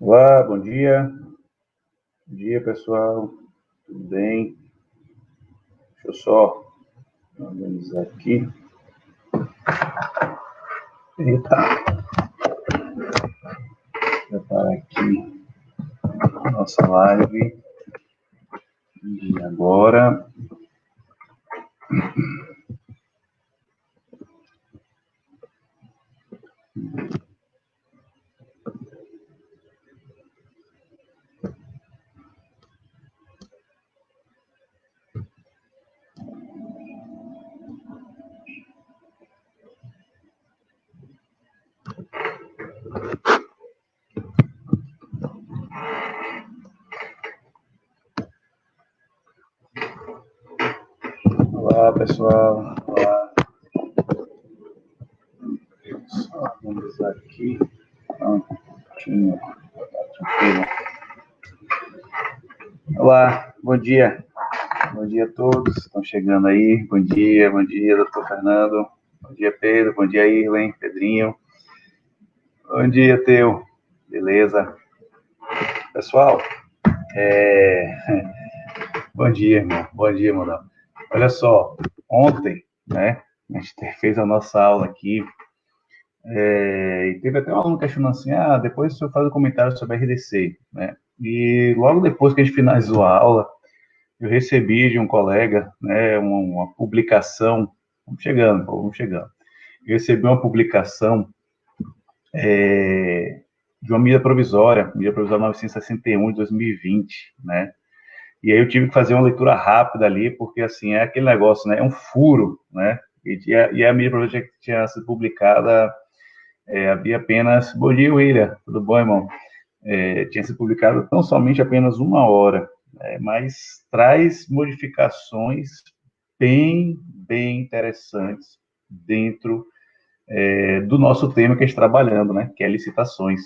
Olá, bom dia. Bom dia, pessoal. Tudo bem? Deixa eu só organizar aqui. Eita. Preparar aqui a nossa live de agora. Olá, pessoal. Olá. Só organizar aqui. Prontinho. Tranquilo. Olá, bom dia. Bom dia a todos que estão chegando aí. Bom dia, doutor Fernando. Bom dia, Pedro. Bom dia, Irlen, Pedrinho. Bom dia, Teu. Beleza? Pessoal, bom dia, irmão. Bom dia, mano. Olha só, ontem, né, a gente fez a nossa aula aqui, e teve até um aluno questionando assim, depois o senhor faz um comentário sobre a RDC, né? E logo depois que a gente finalizou a aula, eu recebi de um colega, né, uma publicação, vamos chegando. Eu recebi uma publicação de uma medida provisória 961 de 2020, né? E aí eu tive que fazer uma leitura rápida ali, porque, assim, é aquele negócio, né? É um furo, né? E a minha projeto que tinha sido publicada, havia apenas... Bom dia, William. Tudo bom, irmão? Tinha sido publicado tão somente apenas uma hora, mas traz modificações bem interessantes dentro do nosso tema que a gente está trabalhando, né? Que é licitações.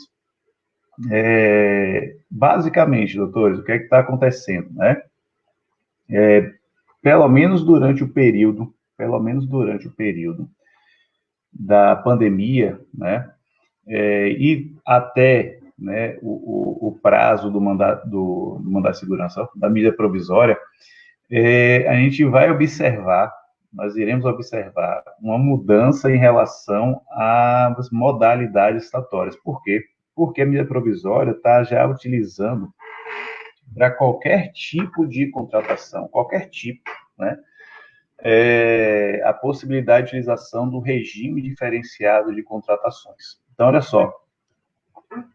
Basicamente, doutores, o que é que está acontecendo, né? Pelo menos durante o período da pandemia, né, e até, né, o prazo do mandato de segurança da medida provisória, a gente vai observar, nós iremos observar uma mudança em relação às modalidades estatórias. Por quê? Porque a medida provisória está já utilizando para qualquer tipo de contratação, qualquer tipo, né? A possibilidade de utilização do regime diferenciado de contratações. Então, olha só,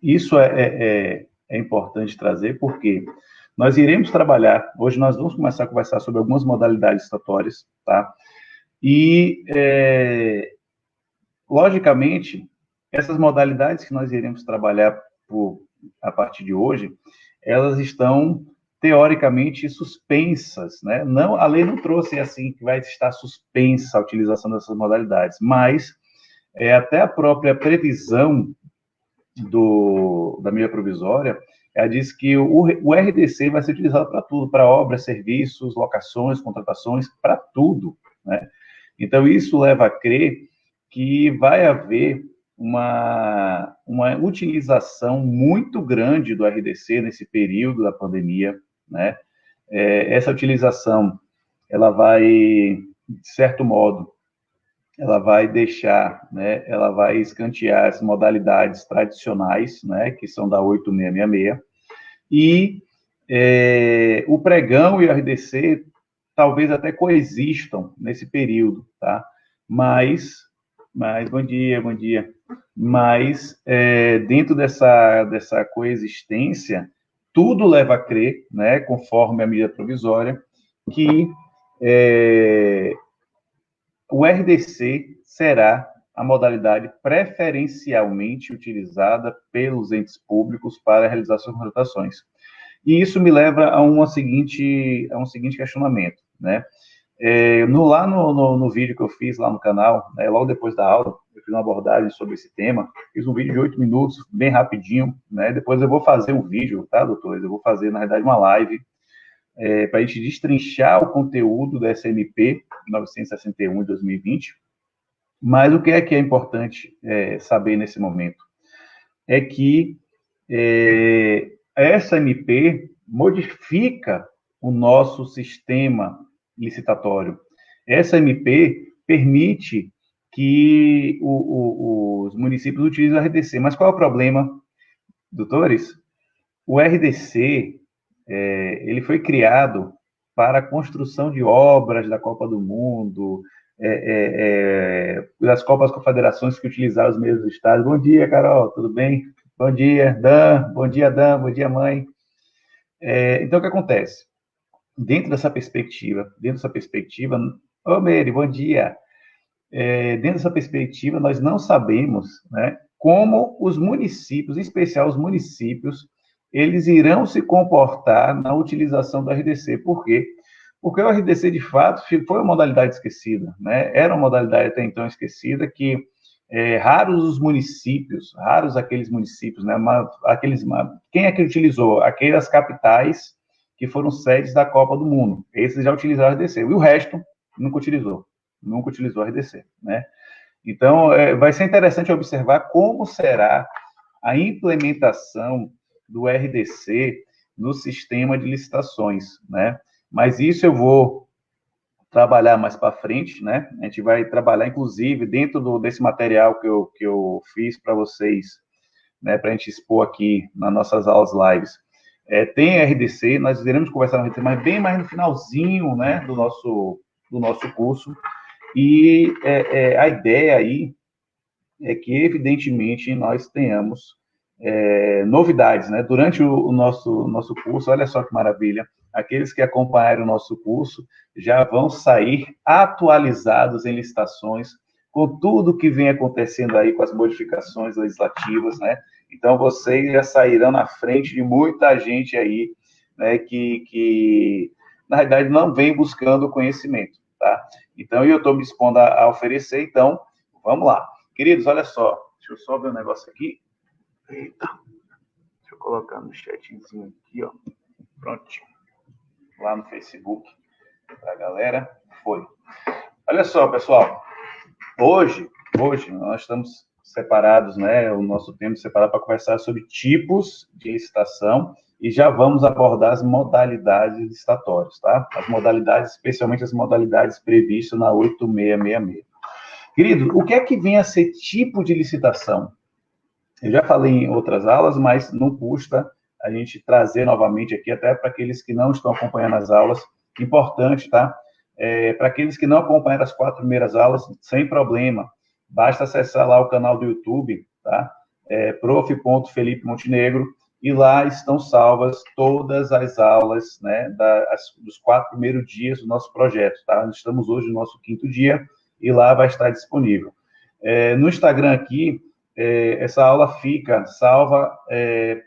isso é importante trazer, porque nós iremos trabalhar, hoje nós vamos começar a conversar sobre algumas modalidades estatórias, tá? E, logicamente, essas modalidades que nós iremos trabalhar a partir de hoje, elas estão teoricamente suspensas, né? Não, a lei não trouxe assim que vai estar suspensa a utilização dessas modalidades, mas até a própria previsão da medida provisória, ela diz que o RDC vai ser utilizado para tudo, para obras, serviços, locações, contratações, para tudo, né? Então, isso leva a crer que vai haver uma utilização muito grande do RDC nesse período da pandemia, né? Essa utilização, ela vai, de certo modo, ela vai deixar, né, ela vai escantear as modalidades tradicionais, né, que são da 8666, e o pregão e o RDC talvez até coexistam nesse período, tá? Mas bom dia. Mas, dentro dessa coexistência, tudo leva a crer, né, conforme a medida provisória, que o RDC será a modalidade preferencialmente utilizada pelos entes públicos para realizar suas contratações. E isso me leva a um seguinte questionamento, né? Lá no vídeo que eu fiz lá no canal, né, logo depois da aula, eu fiz uma abordagem sobre esse tema, fiz um vídeo de 8 minutos, bem rapidinho, né? Depois eu vou fazer um vídeo, tá, doutores? Eu vou fazer, na verdade, uma live para a gente destrinchar o conteúdo da SMP 961 de 2020. Mas o que é importante saber nesse momento? É que essa MP modifica o nosso sistema licitatório. Essa MP permite que os municípios utilizem o RDC. Mas qual é o problema, doutores? O RDC, ele foi criado para a construção de obras da Copa do Mundo, das Copas Confederações que utilizaram os meios do Estado. Bom dia, Carol, tudo bem? Bom dia, Dan. Bom dia, Dan. Bom dia, mãe. Então, o que acontece? Dentro dessa perspectiva, ô, Meire, bom dia. Dentro dessa perspectiva, nós não sabemos, né, como os municípios, em especial os municípios, eles irão se comportar na utilização do RDC. Por quê? Porque o RDC, de fato, foi uma modalidade esquecida, né? Era uma modalidade até então esquecida que raros aqueles municípios, né? Quem é que utilizou? Aquelas capitais que foram sedes da Copa do Mundo. Esses já utilizaram o RDC. E o resto nunca utilizou o RDC, né? Então, vai ser interessante observar como será a implementação do RDC no sistema de licitações, né? Mas isso eu vou trabalhar mais para frente, né? A gente vai trabalhar, inclusive, dentro desse material que eu fiz para vocês, né, para a gente expor aqui nas nossas aulas lives. Tem RDC, nós iremos conversar no RDC, mas bem mais no finalzinho, né, do nosso curso. E a ideia aí é que, evidentemente, nós tenhamos novidades, né? Durante o nosso curso, olha só que maravilha, aqueles que acompanharam o nosso curso já vão sair atualizados em licitações, com tudo que vem acontecendo aí com as modificações legislativas, né? Então, vocês já sairão na frente de muita gente aí, né, que na realidade, não vem buscando conhecimento, tá? Então, eu estou me dispondo a oferecer, então, vamos lá. Queridos, olha só, deixa eu só ver um negócio aqui. Eita, deixa eu colocar no chatzinho aqui, ó. Prontinho. Lá no Facebook, para a galera. Foi. Olha só, pessoal. Hoje nós estamos separados, né? O nosso tempo separado para conversar sobre tipos de licitação e já vamos abordar as modalidades licitatórias, tá? As modalidades, especialmente as modalidades previstas na 8666. Querido, o que é que vem a ser tipo de licitação? Eu já falei em outras aulas, mas não custa a gente trazer novamente aqui, até para aqueles que não estão acompanhando as aulas. Importante, tá? Para aqueles que não acompanharam as 4 primeiras aulas, sem problema. Basta acessar lá o canal do YouTube, tá? Prof. Felipe Montenegro, e lá estão salvas todas as aulas, né, dos 4 primeiros dias do nosso projeto, tá? Estamos hoje no nosso 5º dia, e lá vai estar disponível. No Instagram aqui, essa aula fica salva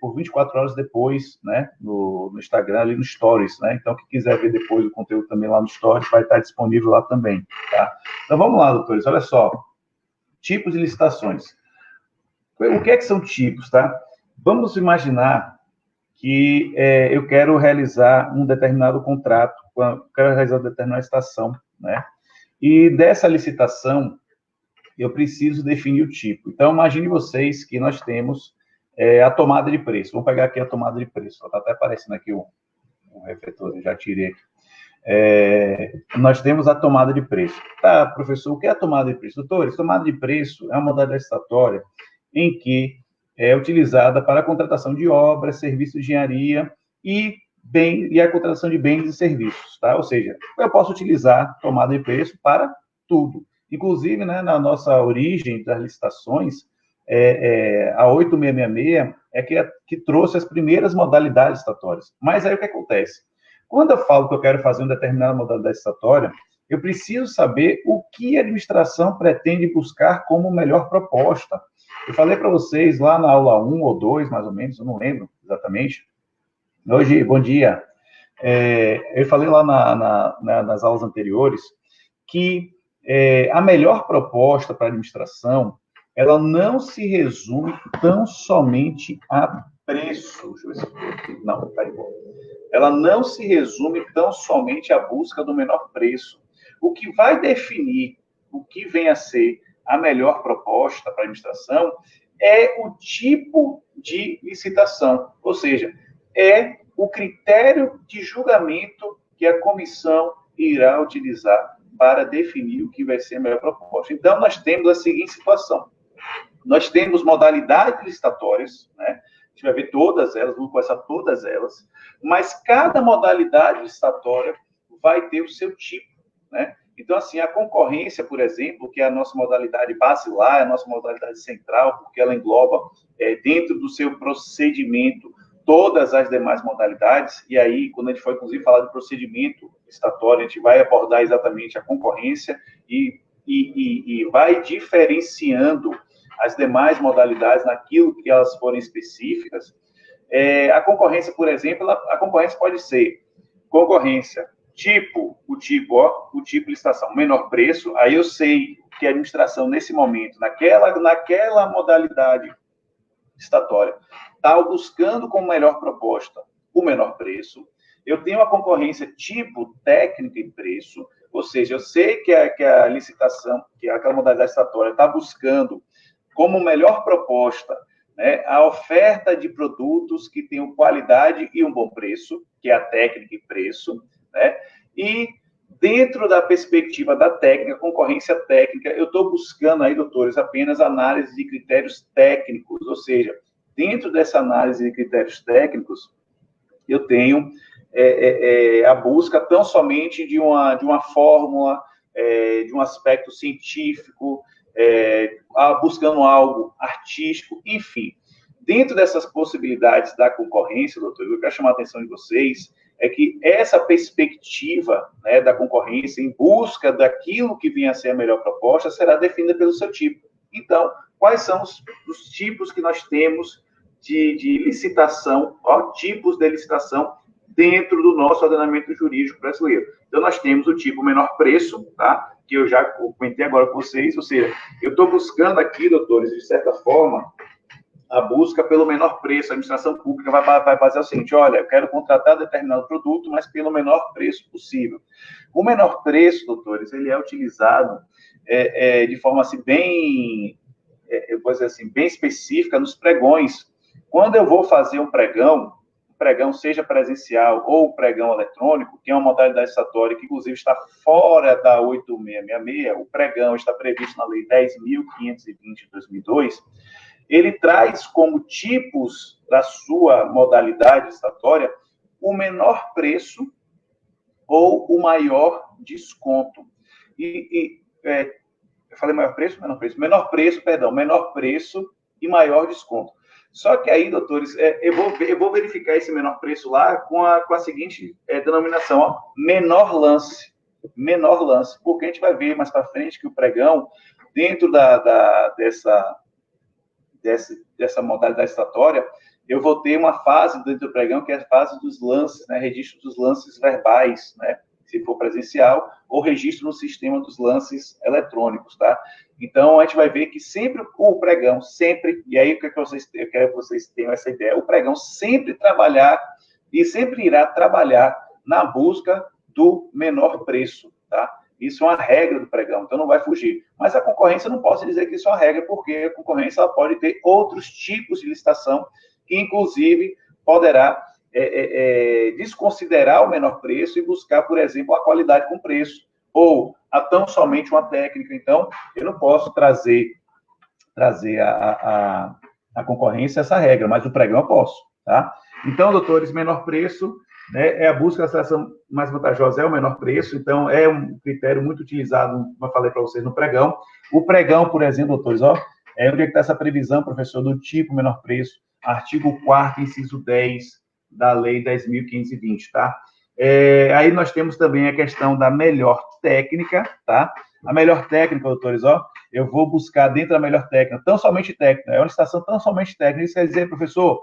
por 24 horas depois, né, no Instagram, ali no Stories, né? Então, quem quiser ver depois o conteúdo também lá no Stories, vai estar disponível lá também, tá? Então, vamos lá, doutores, olha só. Tipos de licitações. O que é que são tipos, tá? Vamos imaginar que eu quero realizar um determinado contrato, quero realizar uma determinada licitação, né? E dessa licitação, eu preciso definir o tipo. Então, imagine vocês que nós temos a tomada de preço. Vamos pegar aqui a tomada de preço. Está até aparecendo aqui o refletor, eu já tirei aqui. Nós temos a tomada de preço. Tá, professor, o que é a tomada de preço? Doutores, tomada de preço é uma modalidade licitatória em que é utilizada para a contratação de obras, serviços de engenharia e a contratação de bens e serviços, tá? Ou seja, eu posso utilizar tomada de preço para tudo. Inclusive, né, na nossa origem das licitações, a 8666 que trouxe as primeiras modalidades licitatórias. Mas aí o que acontece? Quando eu falo que eu quero fazer uma determinada modalidade licitatória, eu preciso saber o que a administração pretende buscar como melhor proposta. Eu falei para vocês lá na aula 1 ou 2, mais ou menos, eu não lembro exatamente. Hoje, bom dia. Eu falei lá nas aulas anteriores que a melhor proposta para a administração, ela não se resume tão somente a preço. Deixa eu ver se... Não, está igual. Ela não se resume tão somente à busca do menor preço. O que vai definir o que vem a ser a melhor proposta para a administração é o tipo de licitação, ou seja, é o critério de julgamento que a comissão irá utilizar para definir o que vai ser a melhor proposta. Então, nós temos a seguinte situação. Nós temos modalidades licitatórias, né? A gente vai ver todas elas, vamos conversar todas elas, mas cada modalidade licitatória vai ter o seu tipo, né? Então, assim, a concorrência, por exemplo, que é a nossa modalidade basilar, a nossa modalidade central, porque ela engloba dentro do seu procedimento todas as demais modalidades, e aí, quando a gente for, inclusive, falar de procedimento licitatório, a gente vai abordar exatamente a concorrência e vai diferenciando as demais modalidades naquilo que elas forem específicas. A concorrência, por exemplo, a concorrência pode ser concorrência o tipo licitação, menor preço, aí eu sei que a administração, nesse momento, naquela modalidade licitatória, está buscando como melhor proposta o menor preço. Eu tenho a concorrência tipo técnica e preço, ou seja, eu sei que a licitação, que aquela modalidade licitatória está buscando como melhor proposta, né, a oferta de produtos que tenham qualidade e um bom preço, que é a técnica e preço, né? E dentro da perspectiva da técnica, concorrência técnica, eu estou buscando aí, doutores, apenas análise de critérios técnicos, ou seja, dentro dessa análise de critérios técnicos, eu tenho a busca tão somente de uma fórmula, de um aspecto científico, buscando algo artístico, enfim. Dentro dessas possibilidades da concorrência, doutor, eu quero chamar a atenção de vocês, é que essa perspectiva, né, da concorrência em busca daquilo que venha a ser a melhor proposta será definida pelo seu tipo. Então, quais são os tipos que nós temos de licitação, tipos de licitação dentro do nosso ordenamento jurídico brasileiro? Então, nós temos o tipo menor preço, tá? Que eu já comentei agora com vocês, ou seja, eu estou buscando aqui, doutores, de certa forma, a busca pelo menor preço. A administração pública vai fazer o seguinte: olha, eu quero contratar determinado produto, mas pelo menor preço possível. O menor preço, doutores, ele é utilizado de forma assim, eu vou dizer assim, bem específica nos pregões. Quando eu vou fazer um pregão seja presencial ou pregão eletrônico, que é uma modalidade licitatória que, inclusive, está fora da 8666, o pregão está previsto na Lei 10.520 de 2002, ele traz como tipos da sua modalidade licitatória o menor preço ou o maior desconto. Eu falei maior preço? Menor preço. Menor preço e maior desconto. Só que aí, doutores, eu vou verificar esse menor preço lá com a seguinte denominação, menor lance. Menor lance. Porque a gente vai ver mais para frente que o pregão, dentro dessa modalidade licitatória, eu vou ter uma fase dentro do pregão, que é a fase dos lances, né? Registro dos lances verbais, né? Se for presencial, ou registro no sistema dos lances eletrônicos, tá? Então, a gente vai ver que sempre o pregão, e aí eu quero que vocês tenham essa ideia, o pregão sempre irá trabalhar na busca do menor preço, tá? Isso é uma regra do pregão, então não vai fugir. Mas a concorrência, não posso dizer que isso é uma regra, porque a concorrência ela pode ter outros tipos de licitação, que inclusive poderá desconsiderar o menor preço e buscar, por exemplo, a qualidade com preço, ou tão somente uma técnica. Então, eu não posso trazer a concorrência essa regra, mas o pregão eu posso, tá? Então, doutores, menor preço, né, é a busca da seleção mais vantajosa, é o menor preço, então é um critério muito utilizado, como eu falei para vocês, no pregão. O pregão, por exemplo, doutores, onde é que está essa previsão, professor, do tipo menor preço? Artigo 4º, inciso 10 da Lei 10.520, tá? Aí nós temos também a questão da melhor técnica, tá? A melhor técnica, doutores, eu vou buscar dentro da melhor técnica, tão somente técnica, é uma licitação tão somente técnica. Isso quer dizer, professor,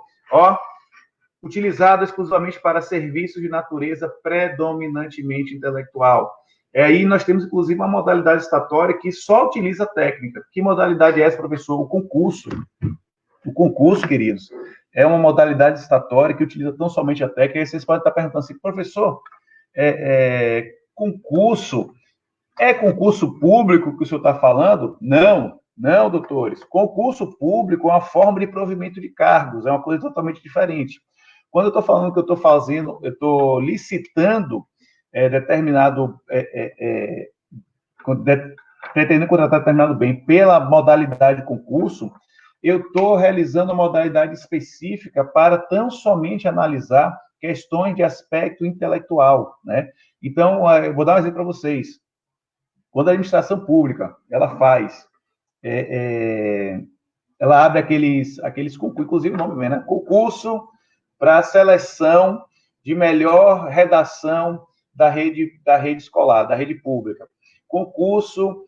utilizado exclusivamente para serviços de natureza predominantemente intelectual. Aí nós temos, inclusive, uma modalidade licitatória que só utiliza técnica. Que modalidade é essa, professor? O concurso. O concurso, queridos, é uma modalidade licitatória que utiliza tão somente a técnica. E vocês podem estar perguntando assim, professor, concurso é concurso público que o senhor está falando? Não, Não, doutores. Concurso público é uma forma de provimento de cargos, é uma coisa totalmente diferente. Quando eu estou falando que eu estou fazendo, eu estou licitando determinado, pretendendo contratar determinado bem pela modalidade de concurso, eu estou realizando uma modalidade específica para tão somente analisar questões de aspecto intelectual, né? Então, eu vou dar um exemplo para vocês. Quando a administração pública, ela faz, ela abre aqueles concursos, inclusive o nome vem, né? Concurso para a seleção de melhor redação da rede escolar, da rede pública. Concurso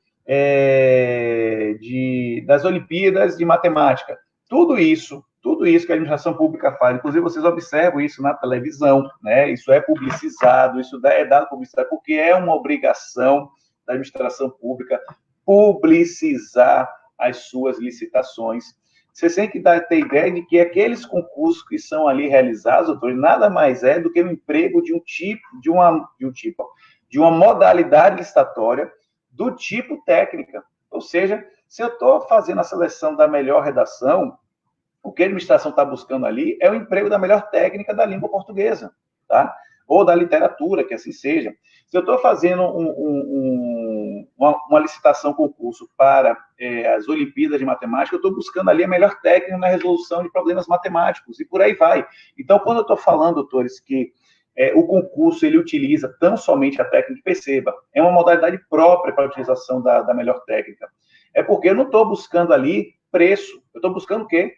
das Olimpíadas de Matemática. Tudo isso que a administração pública faz, inclusive vocês observam isso na televisão, né? Isso é publicizado, isso é dado publicidade, porque é uma obrigação da administração pública publicizar as suas licitações. Você tem que ter ideia de que aqueles concursos que são ali realizados, doutores, nada mais é do que o emprego de uma modalidade licitatória do tipo técnica. Ou seja, se eu estou fazendo a seleção da melhor redação, o que a administração está buscando ali é o emprego da melhor técnica da língua portuguesa, tá? Ou da literatura, que assim seja. Se eu estou fazendo uma licitação, concurso para as Olimpíadas de Matemática, eu estou buscando ali a melhor técnica na resolução de problemas matemáticos, e por aí vai. Então, quando eu estou falando, doutores, que o concurso ele utiliza tão somente a técnica, perceba, é uma modalidade própria para a utilização da melhor técnica. É porque eu não estou buscando ali preço, eu estou buscando o quê?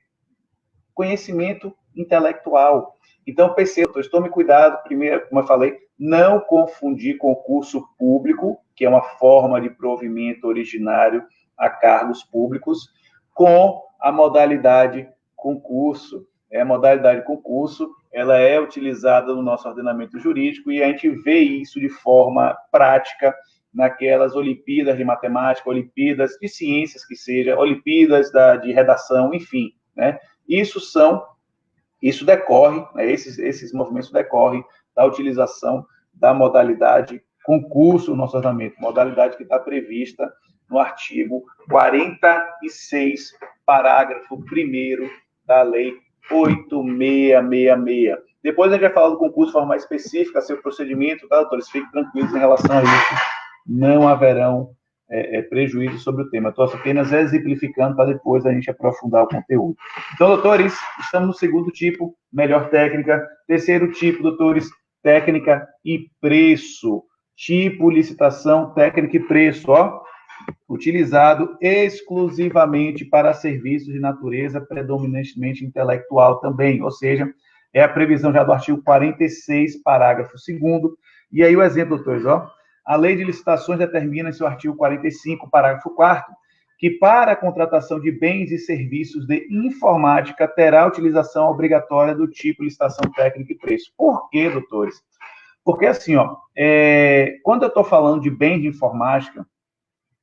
Conhecimento intelectual. Então, perceba, tome cuidado, primeiro, como eu falei, não confundir concurso público, que é uma forma de provimento originário a cargos públicos, com a modalidade concurso. A modalidade concurso, ela é utilizada no nosso ordenamento jurídico e a gente vê isso de forma prática naquelas Olimpíadas de Matemática, Olimpíadas de Ciências, que seja, Olimpíadas de Redação, enfim, né? Isso decorre, né, esses movimentos decorrem da utilização da modalidade concurso no nosso ordenamento, modalidade que está prevista no artigo 46, parágrafo 1º da Lei 8666. Depois a gente vai falar do concurso de forma mais específica, seu procedimento, tá, doutores? Fiquem tranquilos em relação a isso, não haverão prejuízo sobre o tema. Estou apenas exemplificando para depois a gente aprofundar o conteúdo. Então, doutores, estamos no segundo tipo, melhor técnica. Terceiro tipo, doutores, técnica e preço. Tipo, licitação, técnica e preço, ó, utilizado exclusivamente para serviços de natureza predominantemente intelectual também, ou seja, é a previsão já do artigo 46, parágrafo 2º, e aí o exemplo, doutores, ó, a lei de licitações determina em seu artigo 45, parágrafo 4º, que para a contratação de bens e serviços de informática terá utilização obrigatória do tipo licitação técnica e preço. Por quê, doutores? Porque assim, ó, quando eu estou falando de bens de informática,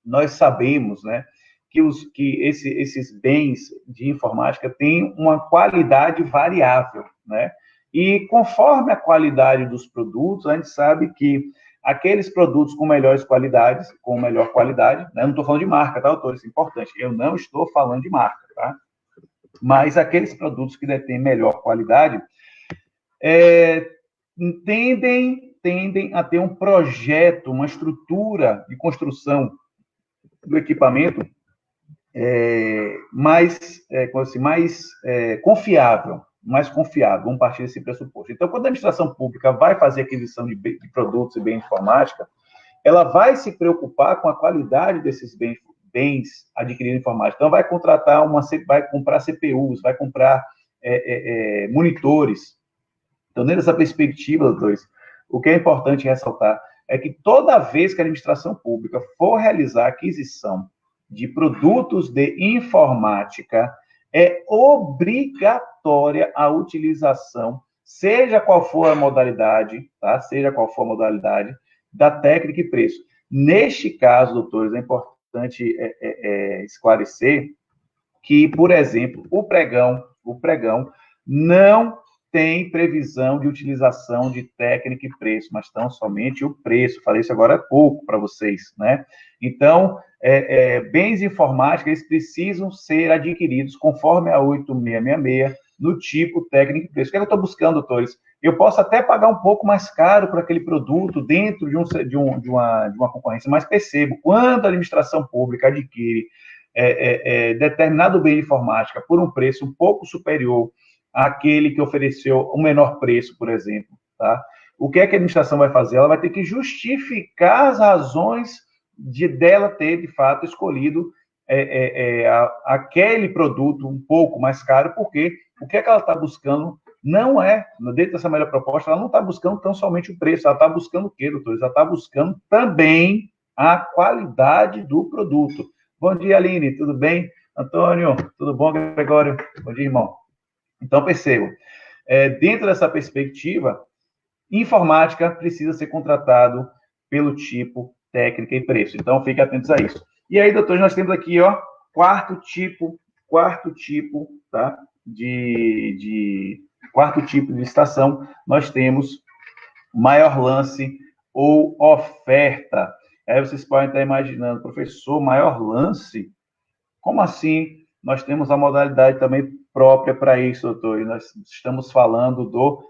nós sabemos, né, que esses bens de informática têm uma qualidade variável, né? E conforme a qualidade dos produtos, a gente sabe que aqueles produtos com melhor qualidade, né? Eu não estou falando de marca, tá, doutor? Isso é importante. Eu não estou falando de marca, tá? Mas aqueles produtos que detêm melhor qualidade tendem a ter um projeto, uma estrutura de construção do equipamento mais confiável, vamos partir desse pressuposto. Então, quando a administração pública vai fazer aquisição de produtos e bens de informática, ela vai se preocupar com a qualidade desses bens adquiridos em informática. Então, vai comprar CPUs, vai comprar monitores. Então, nessa perspectiva, doutores, o que é importante ressaltar é que toda vez que a administração pública for realizar aquisição de produtos de informática, é obrigatória a utilização, seja qual for a modalidade, tá? Seja qual for a modalidade, da técnica e preço. Neste caso, doutores, é importante esclarecer que, por exemplo, o pregão não tem previsão de utilização de técnica e preço, mas tão somente o preço. Falei isso agora há pouco para vocês, né? Então, bens informáticos, eles precisam ser adquiridos conforme a 8666, no tipo técnico e preço. O que eu estou buscando, doutores? Eu posso até pagar um pouco mais caro por aquele produto dentro de uma concorrência, mas percebo, quando a administração pública adquire determinado bem de informática por um preço um pouco superior àquele que ofereceu o menor preço, por exemplo, tá? O que é que a administração vai fazer? Ela vai ter que justificar as razões dela ter, de fato, escolhido aquele produto um pouco mais caro, porque o que é que ela está buscando não é, dentro dessa melhor proposta, ela não está buscando tão somente o preço, ela está buscando o quê, doutores? Ela está buscando também a qualidade do produto. Bom dia, Aline, tudo bem? Antônio, tudo bom, Gregório? Bom dia, irmão. Então, percebo, dentro dessa perspectiva, informática precisa ser contratado pelo tipo, técnica e preço. Então, fiquem atentos a isso. E aí, doutores, nós temos aqui, ó, quarto tipo, tá? Quarto tipo de licitação, nós temos maior lance ou oferta. Aí vocês podem estar imaginando, professor, maior lance? Como assim? Nós temos a modalidade também própria para isso, doutor, e nós estamos falando do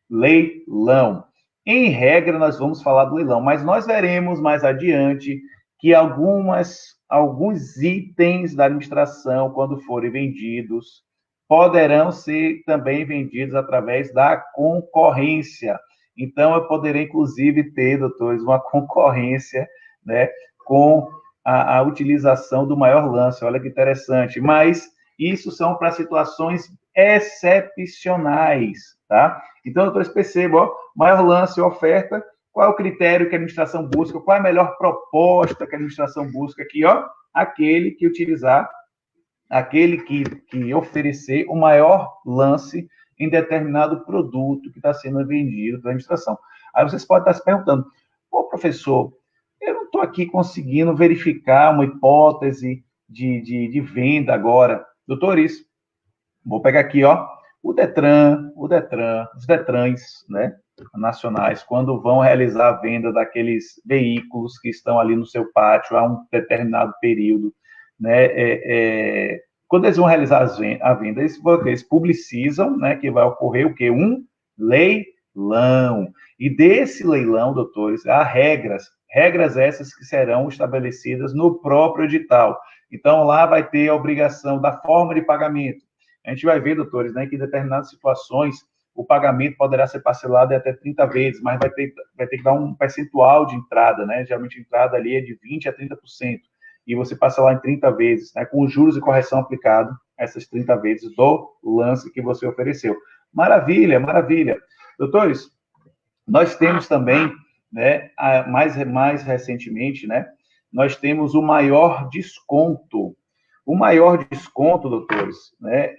leilão. Em regra, nós vamos falar do leilão, mas nós veremos mais adiante que alguns itens da administração, quando forem vendidos, poderão ser também vendidos através da concorrência. Então, eu poderei, inclusive, ter, doutores, uma concorrência, né, com a utilização do maior lance. Olha que interessante. Mas isso são para situações excepcionais, tá? Então, doutores, percebam, ó, maior lance, oferta, qual é o critério que a administração busca, qual é a melhor proposta que a administração busca aqui, ó? Aquele que utilizar, aquele que oferecer o maior lance em determinado produto que está sendo vendido pela administração. Aí vocês podem estar se perguntando, pô, professor, eu não estou aqui conseguindo verificar uma hipótese de venda agora. Doutores, vou pegar aqui, ó, os Detrans, né, nacionais, quando vão realizar a venda daqueles veículos que estão ali no seu pátio há um determinado período, né, quando eles vão realizar a venda, eles publicizam, né, que vai ocorrer o quê? Um leilão. E desse leilão, doutores, há regras essas que serão estabelecidas no próprio edital. Então, lá vai ter a obrigação da forma de pagamento. A gente vai ver, doutores, né, que em determinadas situações o pagamento poderá ser parcelado em até 30 vezes, mas vai ter que dar um percentual de entrada, né? Geralmente a entrada ali é de 20% a 30%, e você parcelar em 30 vezes, né, com juros e correção aplicado, essas 30 vezes do lance que você ofereceu. Maravilha, maravilha. Doutores, nós temos também, né, mais recentemente, né, nós temos o maior desconto. O maior desconto, doutores, né,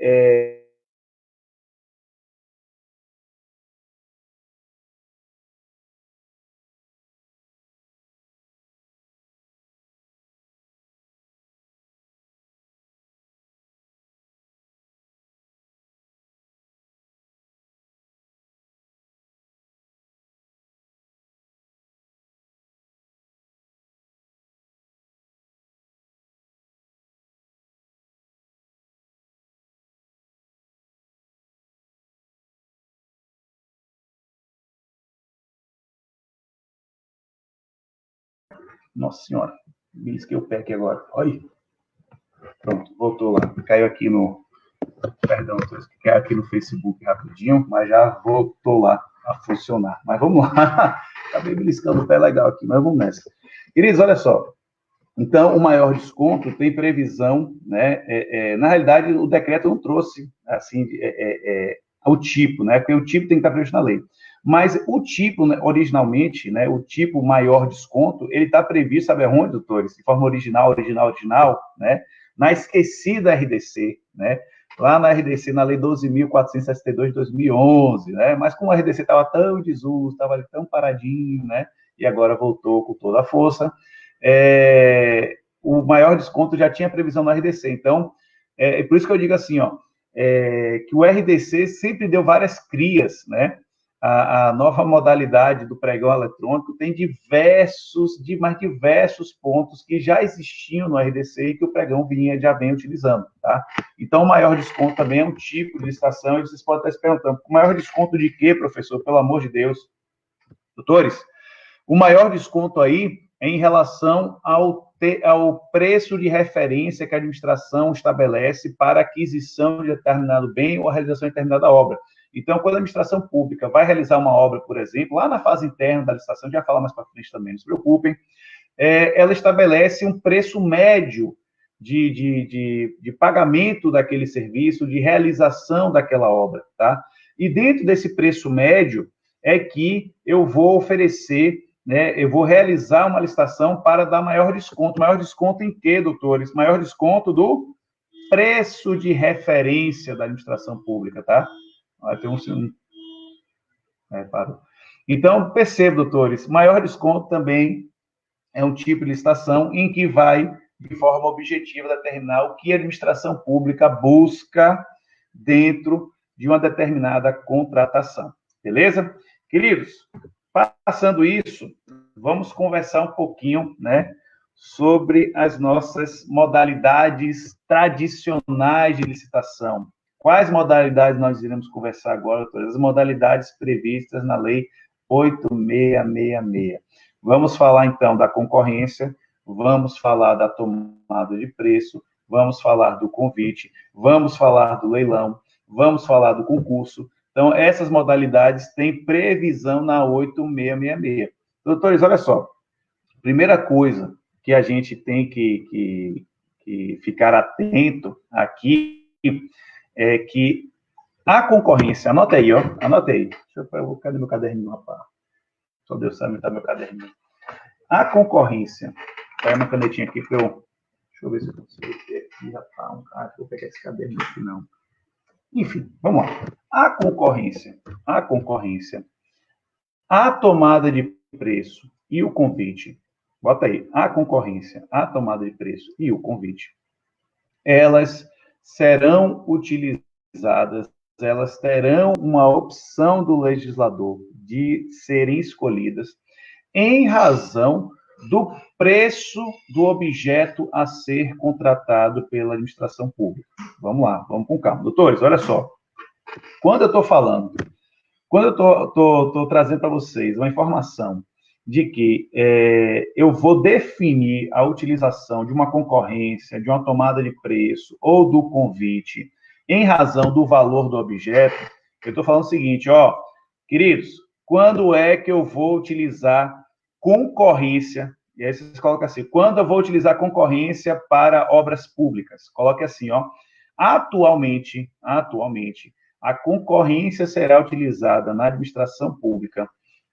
nossa senhora, me risquei o pé aqui agora. Olha, pronto, voltou lá. Caiu aqui no, perdão, caiu aqui no Facebook rapidinho, mas já voltou lá a funcionar. Mas vamos lá. Acabei beliscando o pé legal aqui, mas vamos nessa. Queridos, olha só. Então, o maior desconto tem previsão, né? Na realidade, o decreto não trouxe assim o tipo, né? Porque o tipo tem que estar previsto na lei. Mas o tipo, né, originalmente, né? O tipo maior desconto, ele está previsto, sabe aonde, doutores? De forma original, né? Na esquecida RDC, né? Lá na RDC, na Lei 12.462 de 2011, né? Mas como a RDC estava tão em desuso, estava tão paradinho, né? E agora voltou com toda a força. O maior desconto já tinha previsão na RDC. Então, por isso que eu digo assim, ó, que o RDC sempre deu várias crias, né? A nova modalidade do pregão eletrônico tem mais diversos pontos que já existiam no RDC e que o pregão já vem utilizando, tá? Então, o maior desconto também é um tipo de licitação, e vocês podem estar se perguntando, o maior desconto de quê, professor? Pelo amor de Deus. Doutores, o maior desconto aí é em relação ao preço de referência que a administração estabelece para aquisição de determinado bem ou a realização de determinada obra. Então, quando a administração pública vai realizar uma obra, por exemplo, lá na fase interna da licitação, já falar mais para frente também, não se preocupem, ela estabelece um preço médio de pagamento daquele serviço, de realização daquela obra, tá? E dentro desse preço médio é que eu vou oferecer, né, eu vou realizar uma licitação para dar maior desconto. Maior desconto em quê, doutores? Maior desconto do preço de referência da administração pública, tá? Vai ter um... parou. Então, perceba, doutores, maior desconto também é um tipo de licitação em que vai, de forma objetiva, determinar o que a administração pública busca dentro de uma determinada contratação. Beleza? Queridos, passando isso, vamos conversar um pouquinho, né, sobre as nossas modalidades tradicionais de licitação. Quais modalidades nós iremos conversar agora, doutor? As modalidades previstas na Lei 8666. Vamos falar, então, da concorrência, vamos falar da tomada de preço, vamos falar do convite, vamos falar do leilão, vamos falar do concurso. Então, essas modalidades têm previsão na 8666. Doutores, olha só, primeira coisa que a gente tem que ficar atento aqui é que a concorrência, anota aí, ó, anota aí. Cadê meu caderninho, rapaz? Só Deus sabe onde está meu caderninho. A concorrência, pega uma canetinha aqui para eu... Deixa eu ver se eu consigo ter aqui, rapaz. Vou pegar esse caderninho aqui, não. Enfim, vamos lá. A concorrência, a tomada de preço e o convite, bota aí, a concorrência, a tomada de preço e o convite, elas serão utilizadas, elas terão uma opção do legislador de serem escolhidas em razão do preço do objeto a ser contratado pela administração pública. Vamos lá, vamos com calma. Doutores, olha só. Quando eu estou falando, quando eu estou trazendo para vocês uma informação de que eu vou definir a utilização de uma concorrência, de uma tomada de preço ou do convite em razão do valor do objeto, eu estou falando o seguinte, ó, queridos, quando é que eu vou utilizar concorrência? E aí vocês colocam assim, quando eu vou utilizar concorrência para obras públicas? Coloque assim, ó, atualmente, a concorrência será utilizada na administração pública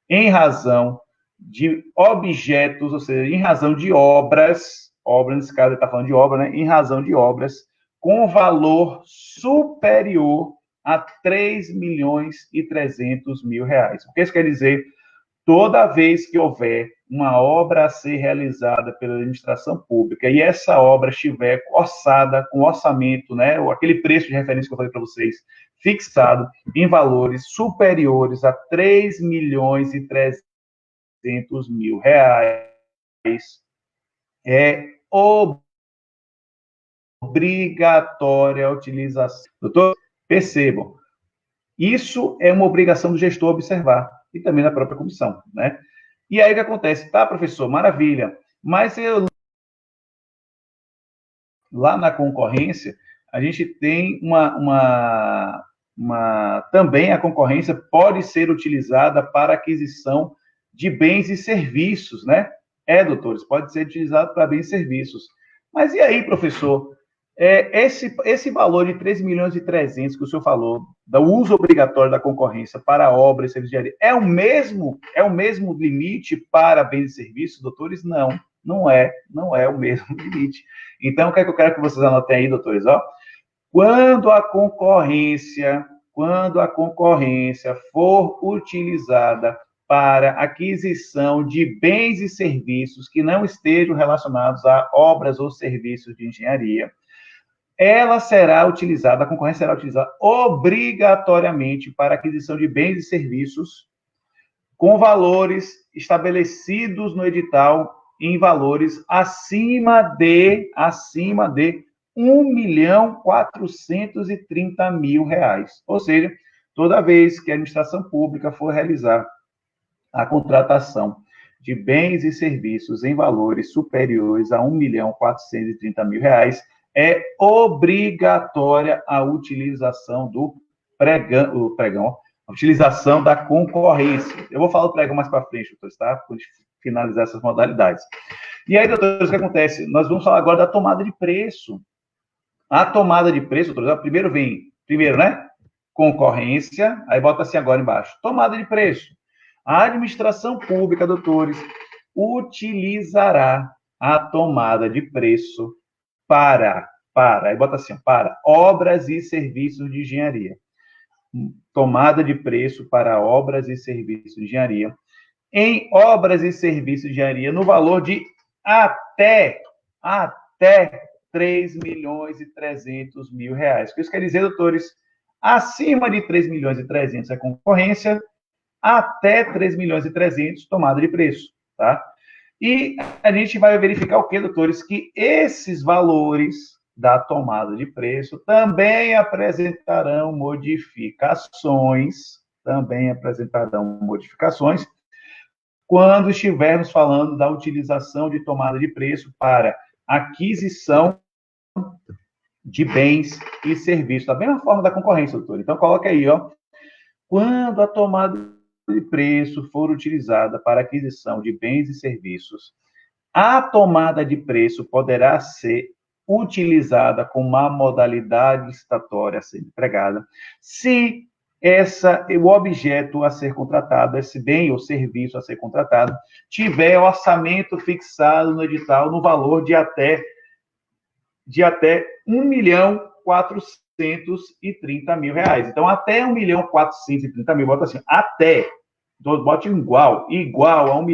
em razão de objetos, ou seja, em razão de obras, nesse caso ele está falando de obra, né? Em razão de obras com valor superior a 3.300.000 reais. O que isso quer dizer? Toda vez que houver uma obra a ser realizada pela administração pública e essa obra estiver orçada com orçamento, né, ou aquele preço de referência que eu falei para vocês, fixado em valores superiores a 3.300.000 reais, é obrigatória a utilização. Doutor, percebam, isso é uma obrigação do gestor observar e também da própria comissão, né? E aí o que acontece? Tá, professor, maravilha, mas lá na concorrência, a gente tem também a concorrência pode ser utilizada para aquisição de bens e serviços, né? Doutores, pode ser utilizado para bens e serviços. Mas e aí, professor? Esse valor de 3.300.000 que o senhor falou, do uso obrigatório da concorrência para obras e serviços de engenharia, é o mesmo limite para bens e serviços, doutores? Não é o mesmo limite. Então, o que é que eu quero que vocês anotem aí, doutores? Ó, quando a concorrência for utilizada para aquisição de bens e serviços que não estejam relacionados a obras ou serviços de engenharia, ela será utilizada, a concorrência será utilizada obrigatoriamente para aquisição de bens e serviços com valores estabelecidos no edital em valores acima de R$ 1.430.000. Ou seja, toda vez que a administração pública for realizar a contratação de bens e serviços em valores superiores a R$ 1.430.000, é obrigatória a utilização do pregão, a utilização da concorrência. Eu vou falar do pregão mais para frente, doutores, tá? Para finalizar essas modalidades. E aí, doutores, o que acontece? Nós vamos falar agora da tomada de preço. A tomada de preço, doutores, primeiro, né? Concorrência, aí bota assim agora embaixo. Tomada de preço. A administração pública, doutores, utilizará a tomada de preço aí bota assim, para obras e serviços de engenharia. Tomada de preço para obras e serviços de engenharia. Em obras e serviços de engenharia, no valor de até R$ 3.300.000. O que isso quer dizer, doutores? Acima de 3.300.000 é concorrência, até 3.300.000 tomada de preço, tá? E a gente vai verificar o que, doutores? Que esses valores da tomada de preço também apresentarão modificações, quando estivermos falando da utilização de tomada de preço para aquisição de bens e serviços. Da mesma forma da concorrência, doutor. Então, coloca aí, ó. Quando a tomada de preço for utilizada para aquisição de bens e serviços, a tomada de preço poderá ser utilizada como uma modalidade licitatória a ser empregada, se o objeto a ser contratado, esse bem ou serviço a ser contratado, tiver orçamento fixado no edital no valor de até R$ 1.430.000. Então, até R$ 1.430.000, bota assim, bote igual a R$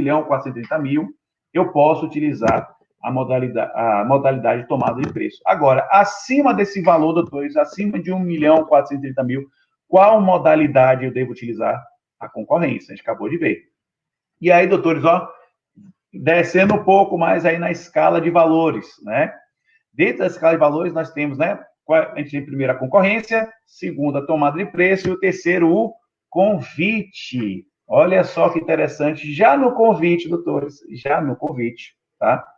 1.430.000, eu posso utilizar a modalidade de tomada de preço. Agora, acima desse valor, doutores, acima de R$ 1.430.000, qual modalidade eu devo utilizar? A concorrência, a gente acabou de ver. E aí, doutores, ó, descendo um pouco mais aí na escala de valores, né? Dentro da escala de valores, nós temos, né? A gente tem primeiro a concorrência, segundo a tomada de preço e o terceiro o convite. Olha só que interessante, já no convite, doutores, tá?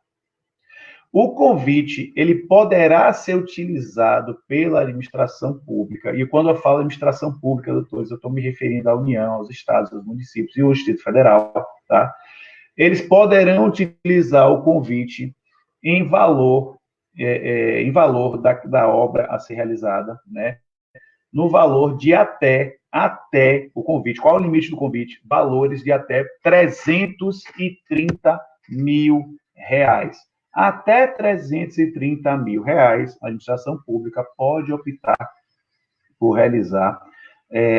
O convite, ele poderá ser utilizado pela administração pública, e quando eu falo administração pública, doutores, eu estou me referindo à União, aos estados, aos municípios e ao Distrito Federal, tá? Eles poderão utilizar o convite em valor da obra a ser realizada, né? No valor de até o convite. Qual é o limite do convite? Valores de até R$ 330.000. Até R$ 330.000, a administração pública pode optar por realizar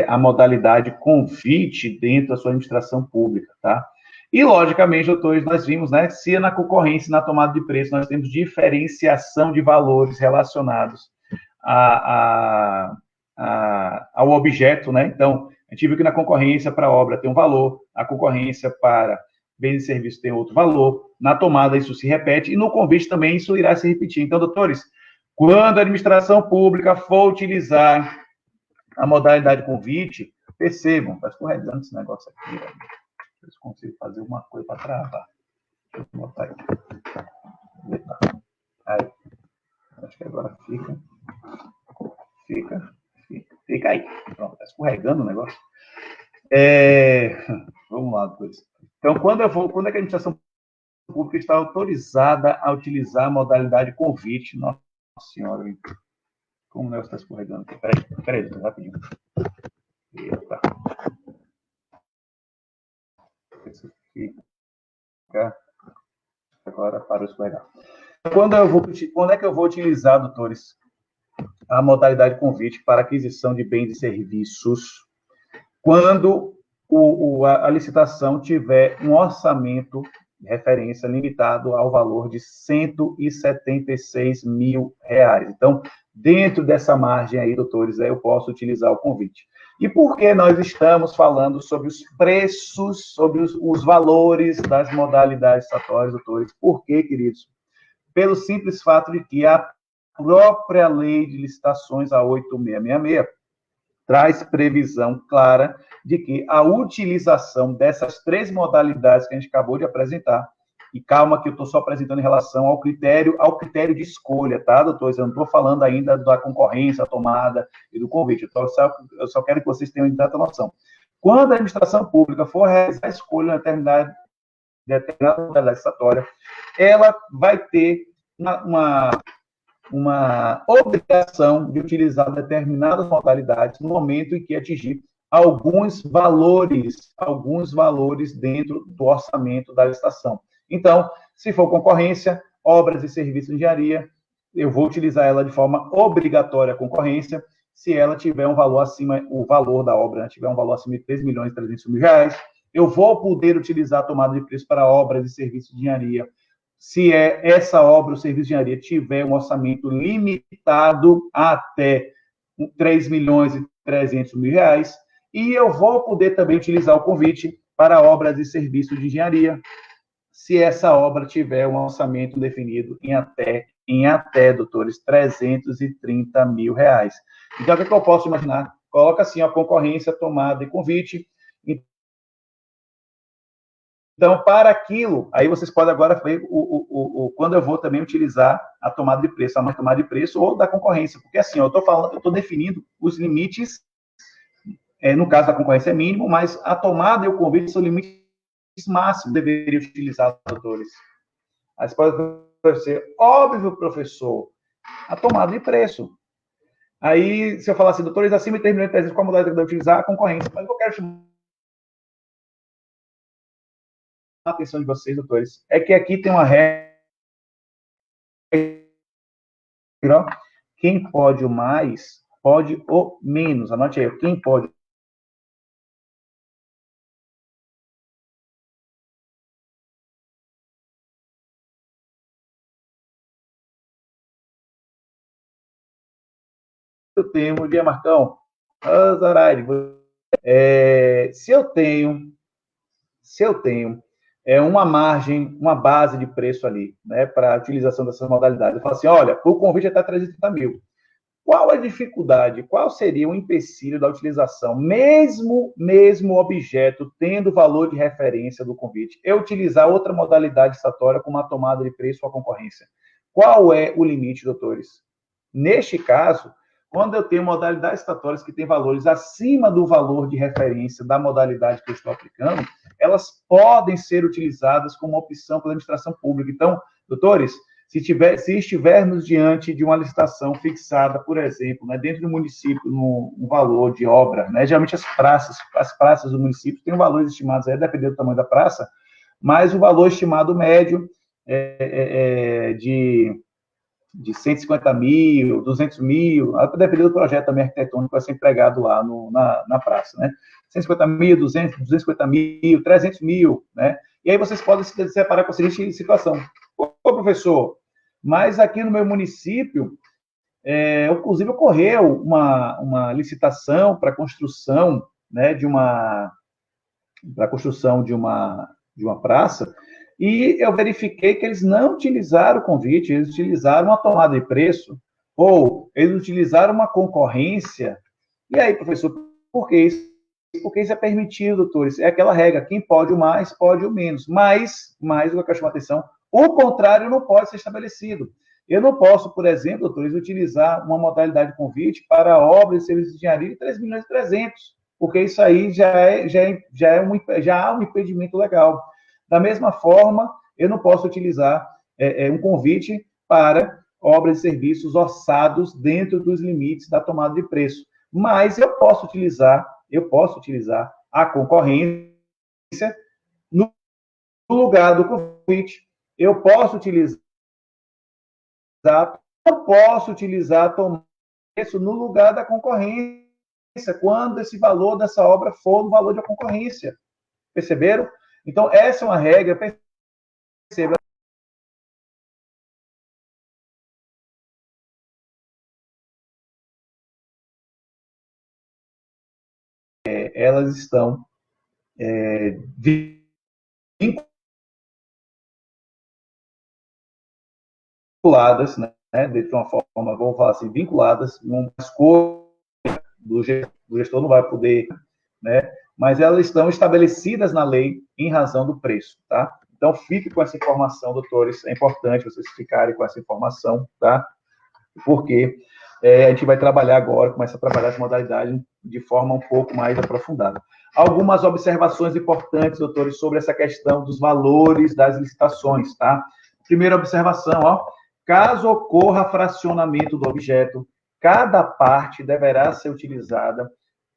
a modalidade convite dentro da sua administração pública, tá? E, logicamente, doutores, nós vimos, né, se na concorrência, na tomada de preço, nós temos diferenciação de valores relacionados ao objeto, né? Então, a gente viu que na concorrência para obra tem um valor, a concorrência para bens e serviços tem outro valor, na tomada isso se repete, e no convite também isso irá se repetir. Então, doutores, quando a administração pública for utilizar a modalidade convite, percebam, está escorregando esse negócio aqui, velho. Eu consigo fazer uma coisa para travar. Deixa eu botar aqui. Aí. Acho que agora fica aí. Pronto, está escorregando o negócio. Vamos lá, depois. Então, quando é que a administração pública está autorizada a utilizar a modalidade convite? Nossa Senhora, hein? Como o negócio está escorregando aqui? Peraí, rapidinho. Eita. Fica. Agora para escorregar. Quando é que eu vou utilizar, doutores, a modalidade convite para aquisição de bens e serviços? Quando a licitação tiver um orçamento de referência limitado ao valor de R$ 176.000. Então, dentro dessa margem aí, doutores, aí eu posso utilizar o convite. E por que nós estamos falando sobre os preços, sobre os valores das modalidades estatórias, doutores? Por quê, queridos? Pelo simples fato de que a própria lei de licitações, a 8666, traz previsão clara de que a utilização dessas três modalidades que a gente acabou de apresentar, e calma que eu estou só apresentando em relação ao critério de escolha, tá, doutor? Eu não estou falando ainda da concorrência, a tomada e do convite, eu só quero que vocês tenham exata noção. Quando a administração pública for realizar a escolha de determinada modalidade estatória, ela vai ter uma obrigação de utilizar determinadas modalidades no momento em que atingir alguns valores dentro do orçamento da licitação. Então, se for concorrência, obras e serviços de engenharia, eu vou utilizar ela de forma obrigatória a concorrência, se ela tiver um valor acima, o valor da obra, né, tiver um valor acima de 3 milhões e 300 mil reais, eu vou poder utilizar a tomada de preço para obras e serviços de engenharia se essa obra ou serviço de engenharia tiver um orçamento limitado até 3 milhões e 300 mil reais, e eu vou poder também utilizar o convite para obras e serviços de engenharia, se essa obra tiver um orçamento definido em até, doutores, 330 mil reais. Então, o que eu posso imaginar? Coloca assim, a concorrência, tomada e convite. Então, para aquilo, aí vocês podem agora ver quando eu vou também utilizar a tomada de preço, a tomada de preço ou da concorrência, porque assim, eu estou definindo os limites, no caso da concorrência é mínimo, mas a tomada e o convite são limites máximos que deveriam utilizar, doutores. Aí você pode ser, óbvio, professor, a tomada de preço. Aí, se eu falar assim, doutores, acima de 3 milhões de pesos, qual a modalidade que eu devo utilizar? A concorrência. Mas eu quero chamar a atenção de vocês, doutores, é que aqui tem uma regra. Quem pode o mais, pode o menos. Anote aí, quem pode o termo de Marcão, Zaraide, se eu tenho uma margem, uma base de preço ali, né, para a utilização dessas modalidades, eu falo assim, olha, o convite é até 330 mil. Qual a dificuldade? Qual seria o empecilho da utilização, mesmo o objeto tendo valor de referência do convite, eu utilizar outra modalidade estatória como a tomada de preço ou a concorrência? Qual é o limite, doutores? Neste caso, quando eu tenho modalidades estatórias que têm valores acima do valor de referência da modalidade que eu estou aplicando, elas podem ser utilizadas como opção pela administração pública. Então, doutores, se estivermos diante de uma licitação fixada, por exemplo, né, dentro do município, no valor de obra, né, geralmente as praças do município têm valores estimados, dependendo do tamanho da praça, mas o valor estimado médio de 150 mil, 200 mil, dependendo do projeto também arquitetônico que vai ser empregado lá na praça, né? 150 mil, 200, 250 mil, 300 mil, né? E aí vocês podem se separar com a seguinte situação. Ô, professor, mas aqui no meu município, inclusive ocorreu uma licitação para construção, né, de uma praça, e eu verifiquei que eles não utilizaram o convite, eles utilizaram uma tomada de preço, ou eles utilizaram uma concorrência. E aí, professor, por que isso? Porque isso é permitido, doutores. É aquela regra, quem pode o mais, pode o menos. Mas o que eu quero chamar a atenção, o contrário não pode ser estabelecido. Eu não posso, por exemplo, doutores, utilizar uma modalidade de convite para obras e serviços de engenharia de 3 milhões e 300, porque isso aí já há um impedimento legal. Da mesma forma, eu não posso utilizar um convite para obras e serviços orçados dentro dos limites da tomada de preço. Mas eu posso utilizar a concorrência no lugar do convite. Eu posso utilizar a tomada de preço no lugar da concorrência, quando esse valor dessa obra for no valor da concorrência. Perceberam? Então, essa é uma regra, perceba, elas estão vinculadas, né, de uma forma, vou falar assim, vinculadas, uma escolha do gestor não vai poder, né, mas elas estão estabelecidas na lei em razão do preço, tá? Então, fique com essa informação, doutores, é importante vocês ficarem com essa informação, tá? Porque a gente vai trabalhar agora, começa a trabalhar essa modalidade de forma um pouco mais aprofundada. Algumas observações importantes, doutores, sobre essa questão dos valores das licitações, tá? Primeira observação, ó, caso ocorra fracionamento do objeto, cada parte deverá ser utilizada,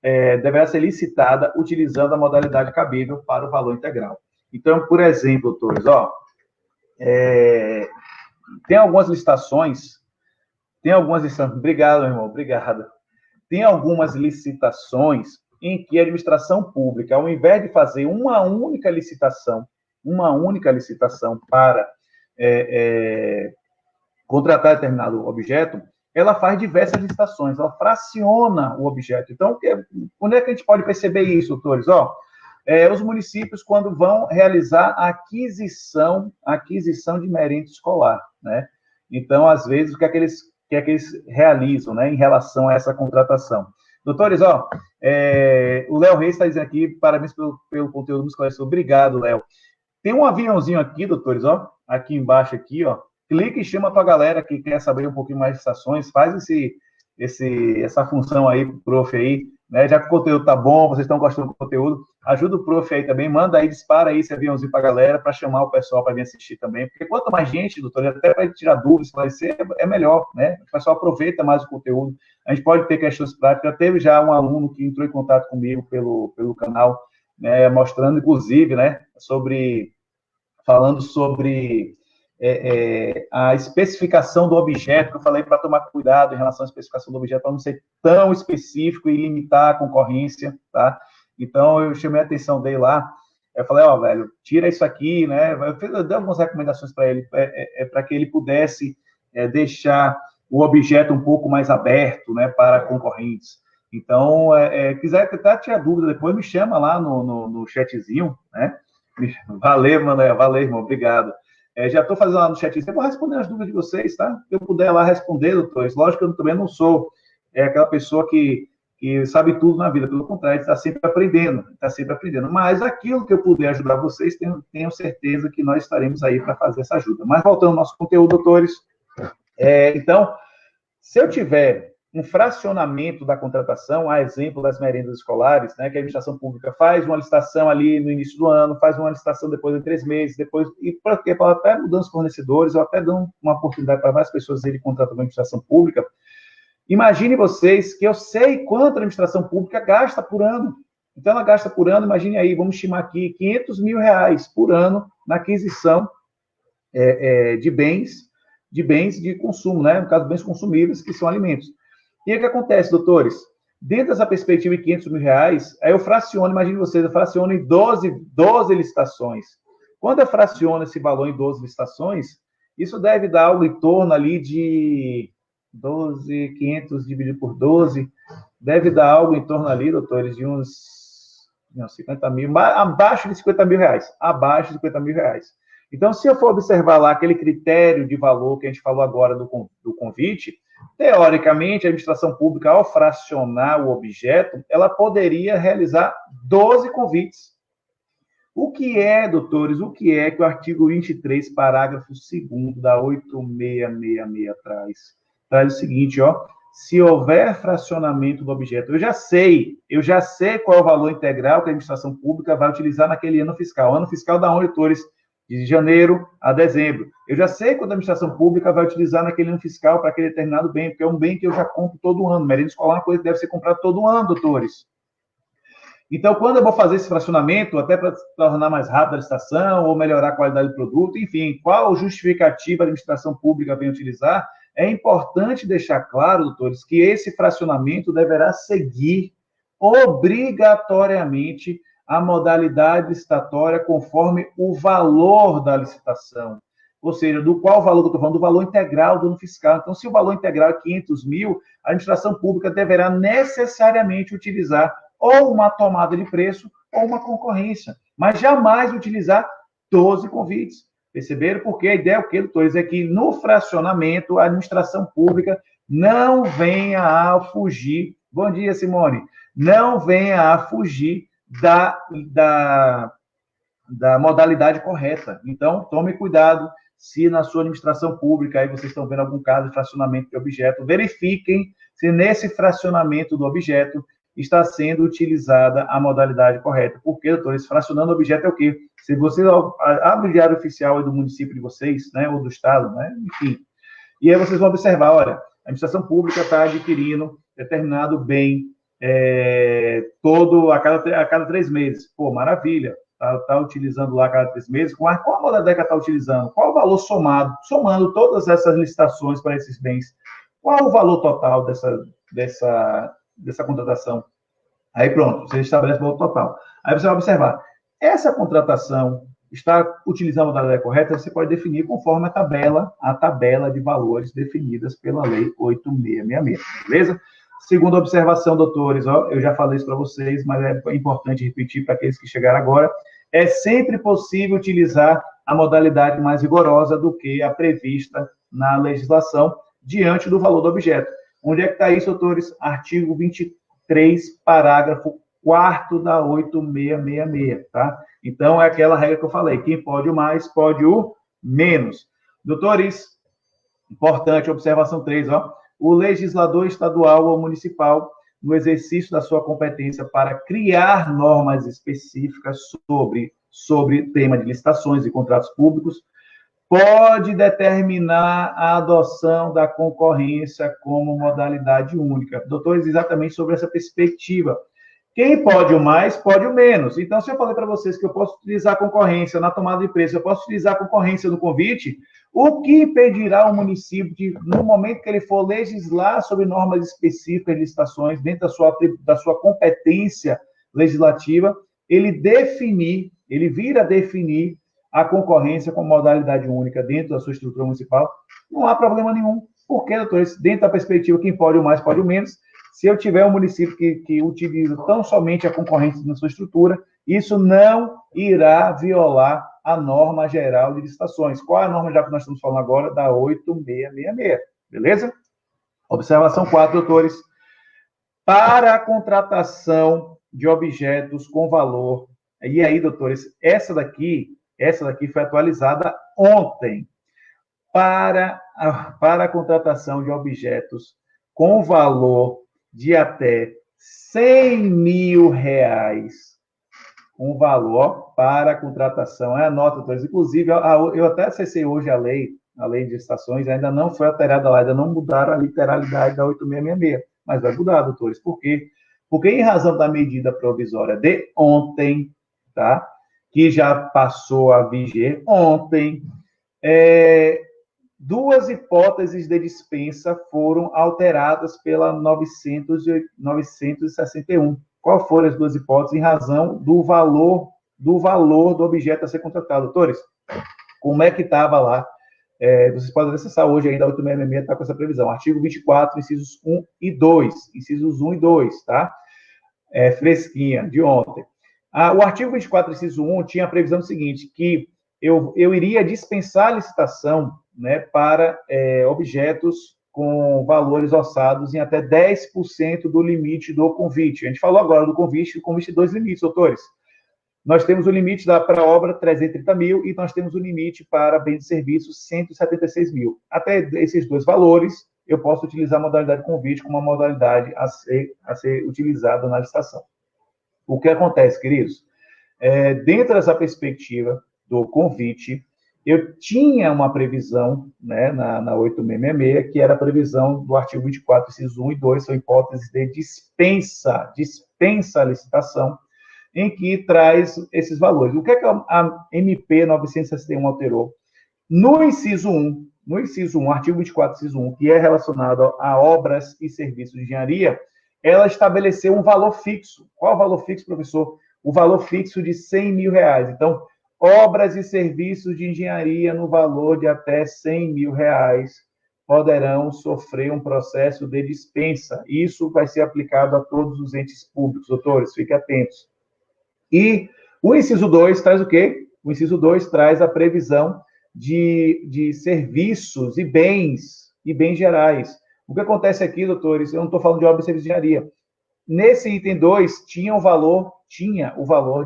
deverá ser licitada utilizando a modalidade cabível para o valor integral. Então, por exemplo, doutores, ó, tem algumas licitações, obrigado, meu irmão, obrigado. Tem algumas licitações em que a administração pública, ao invés de fazer uma única licitação para contratar determinado objeto, ela faz diversas licitações, ela fraciona o objeto. Então, onde é que a gente pode perceber isso, doutores? Ó, os municípios, quando vão realizar a aquisição de merenda escolar, né? Então, às vezes, o que é que eles realizam, né, em relação a essa contratação? Doutores, ó, o Léo Reis está dizendo aqui, parabéns pelo conteúdo do esclarecedor. Obrigado, Léo. Tem um aviãozinho aqui, doutores, ó, aqui embaixo, aqui, ó. Clica e chama para a galera que quer saber um pouquinho mais de estações, faz essa função aí pro prof aí, né? Já que o conteúdo tá bom, vocês estão gostando do conteúdo, ajuda o prof aí também, manda aí, dispara aí esse aviãozinho para a galera, para chamar o pessoal para vir assistir também, porque quanto mais gente, doutor, até para tirar dúvidas, esclarecer, é melhor, né? O pessoal aproveita mais o conteúdo, a gente pode ter questões práticas, teve já um aluno que entrou em contato comigo pelo canal, né, mostrando, inclusive, né, falando sobre a especificação do objeto, que eu falei para tomar cuidado em relação à especificação do objeto, para não ser tão específico e limitar a concorrência, tá? Então, eu chamei a atenção dele lá, eu falei, ó, velho, tira isso aqui, né? Eu dei algumas recomendações para ele, para que ele pudesse deixar o objeto um pouco mais aberto, né, para concorrentes. Então, quiser tentar tirar dúvida depois, me chama lá no chatzinho, né? Valeu, Manuel, valeu, irmão, obrigado. Já estou fazendo lá no chat, eu vou responder as dúvidas de vocês, tá? Se eu puder lá responder, doutores, lógico que eu também não sou aquela pessoa que sabe tudo na vida, pelo contrário, está sempre aprendendo, mas aquilo que eu puder ajudar vocês, tenho certeza que nós estaremos aí para fazer essa ajuda. Mas voltando ao nosso conteúdo, doutores, então, se eu tiver um fracionamento da contratação, a exemplo das merendas escolares, né, que a administração pública faz uma licitação ali no início do ano, faz uma licitação depois de 3 meses, depois, e para quê? Para até mudando os fornecedores, ou até dando uma oportunidade para várias pessoas irem contratar uma administração pública. Imagine vocês que eu sei quanto a administração pública gasta por ano. Então, ela gasta por ano, imagine aí, vamos estimar aqui, R$500 mil por ano na aquisição de bens de consumo, né? No caso, bens consumíveis, que são alimentos. E o que acontece, doutores? Dentro dessa perspectiva de R$500 mil, aí eu fraciono, imagine vocês, eu fraciono em 12 licitações. Quando eu fraciono esse valor em 12 licitações, isso deve dar algo em torno ali de 500 dividido por 12, deve dar algo em torno ali, doutores, de uns 50 mil, abaixo de R$50 mil, abaixo de R$50 mil. Então, se eu for observar lá aquele critério de valor que a gente falou agora do convite, teoricamente, a administração pública, ao fracionar o objeto, ela poderia realizar 12 convites. O que é, doutores, o que o artigo 23, parágrafo 2º da 8666 traz? Traz o seguinte, ó, se houver fracionamento do objeto, eu já sei qual é o valor integral que a administração pública vai utilizar naquele ano fiscal. Ano fiscal da onde, doutores? De janeiro a dezembro. Eu já sei quando a administração pública vai utilizar naquele ano fiscal para aquele determinado bem, porque é um bem que eu já compro todo ano. Merenda escolar é uma coisa que deve ser comprada todo ano, doutores. Então, quando eu vou fazer esse fracionamento, até para tornar mais rápida a licitação ou melhorar a qualidade do produto, enfim, qual justificativa a administração pública vem utilizar, é importante deixar claro, doutores, que esse fracionamento deverá seguir obrigatoriamente a modalidade licitatória conforme o valor da licitação. Ou seja, do qual valor que eu estou falando? Do valor integral do ano fiscal. Então, se o valor integral é R$500 mil, a administração pública deverá necessariamente utilizar ou uma tomada de preço ou uma concorrência, mas jamais utilizar 12 convites. Perceberam? Porque a ideia é o quê, doutores? É que no fracionamento, a administração pública não venha a fugir. Bom dia, Simone. Não venha a fugir da modalidade correta. Então, tome cuidado se na sua administração pública aí vocês estão vendo algum caso de fracionamento de objeto, verifiquem se nesse fracionamento do objeto está sendo utilizada a modalidade correta. Porque, doutores, fracionando objeto é o quê? Se você abre o diário oficial do município de vocês, né, ou do estado, né, enfim, e aí vocês vão observar, olha, a administração pública está adquirindo determinado bem todo a cada 3 meses. Pô, maravilha. Está utilizando lá a cada 3 meses. Qual a modalidade que está utilizando? Qual o valor somado? Somando todas essas licitações para esses bens. Qual o valor total dessa contratação? Aí pronto, você estabelece o valor total. Aí você vai observar, essa contratação está utilizando a modalidade correta, você pode definir conforme a tabela de valores definidas pela Lei 8666, beleza? Segunda observação, doutores, ó, eu já falei isso para vocês, mas é importante repetir para aqueles que chegaram agora, é sempre possível utilizar a modalidade mais rigorosa do que a prevista na legislação diante do valor do objeto. Onde é que está isso, doutores? Artigo 23, parágrafo 4º da 8666, tá? Então, é aquela regra que eu falei, quem pode o mais, pode o menos. Doutores, importante, observação 3, ó, o legislador estadual ou municipal, no exercício da sua competência para criar normas específicas sobre tema de licitações e contratos públicos, pode determinar a adoção da concorrência como modalidade única. Doutores, exatamente sobre essa perspectiva. Quem pode o mais, pode o menos. Então, se eu falei para vocês que eu posso utilizar a concorrência na tomada de preço, eu posso utilizar a concorrência no convite, o que impedirá o município de, no momento que ele for legislar sobre normas específicas de licitações, dentro da sua competência legislativa, ele vir a definir a concorrência como modalidade única dentro da sua estrutura municipal? Não há problema nenhum. Porque, doutores, dentro da perspectiva, quem pode o mais, pode o menos. Se eu tiver um município que utiliza tão somente a concorrência na sua estrutura, isso não irá violar a norma geral de licitações. Qual é a norma já que nós estamos falando agora? Da 8666, beleza? Observação 4, doutores. Para a contratação de objetos com valor, e aí, doutores, essa daqui foi atualizada ontem. Para a contratação de objetos com valor de até 100 mil reais, um valor para a contratação. É a nota, doutores. Inclusive, eu até acessei hoje a lei de licitações, ainda não foi alterada lá, ainda não mudaram a literalidade da 8666, mas vai mudar, doutores. Por quê? Porque em razão da medida provisória de ontem, tá? Que já passou a viger ontem, duas hipóteses de dispensa foram alteradas pela 961. Qual foram as duas hipóteses? Em razão do valor do objeto a ser contratado. Doutores, como é que estava lá? Vocês podem acessar hoje ainda, a 8666 está com essa previsão. Artigo 24, incisos 1 e 2. Incisos 1 e 2, tá? Fresquinha, de ontem. O artigo 24, inciso 1, tinha a previsão seguinte, que eu iria dispensar a licitação, né, para objetos com valores orçados em até 10% do limite do convite. A gente falou agora do convite, o convite tem 2 limites, doutores. Nós temos o limite para a obra, 330 mil, e nós temos o limite para bens e serviços, 176 mil. Até esses 2 valores, eu posso utilizar a modalidade convite como uma modalidade a ser utilizada na licitação. O que acontece, queridos? Dentro dessa perspectiva do convite, eu tinha uma previsão, né, na 8666, que era a previsão do artigo 24, incisos 1 e 2, são hipóteses de dispensa a licitação, em que traz esses valores. O que é que a MP 961 alterou? No inciso 1, artigo 24, inciso 1, que é relacionado a obras e serviços de engenharia, ela estabeleceu um valor fixo. Qual é o valor fixo, professor? O valor fixo de 100 mil reais. Então, obras e serviços de engenharia no valor de até 100 mil reais poderão sofrer um processo de dispensa. Isso vai ser aplicado a todos os entes públicos, doutores, fiquem atentos. E o inciso 2 traz o quê? O inciso 2 traz a previsão de serviços e bens gerais. O que acontece aqui, doutores, eu não estou falando de obra e serviço de engenharia. Nesse item 2, tinha o valor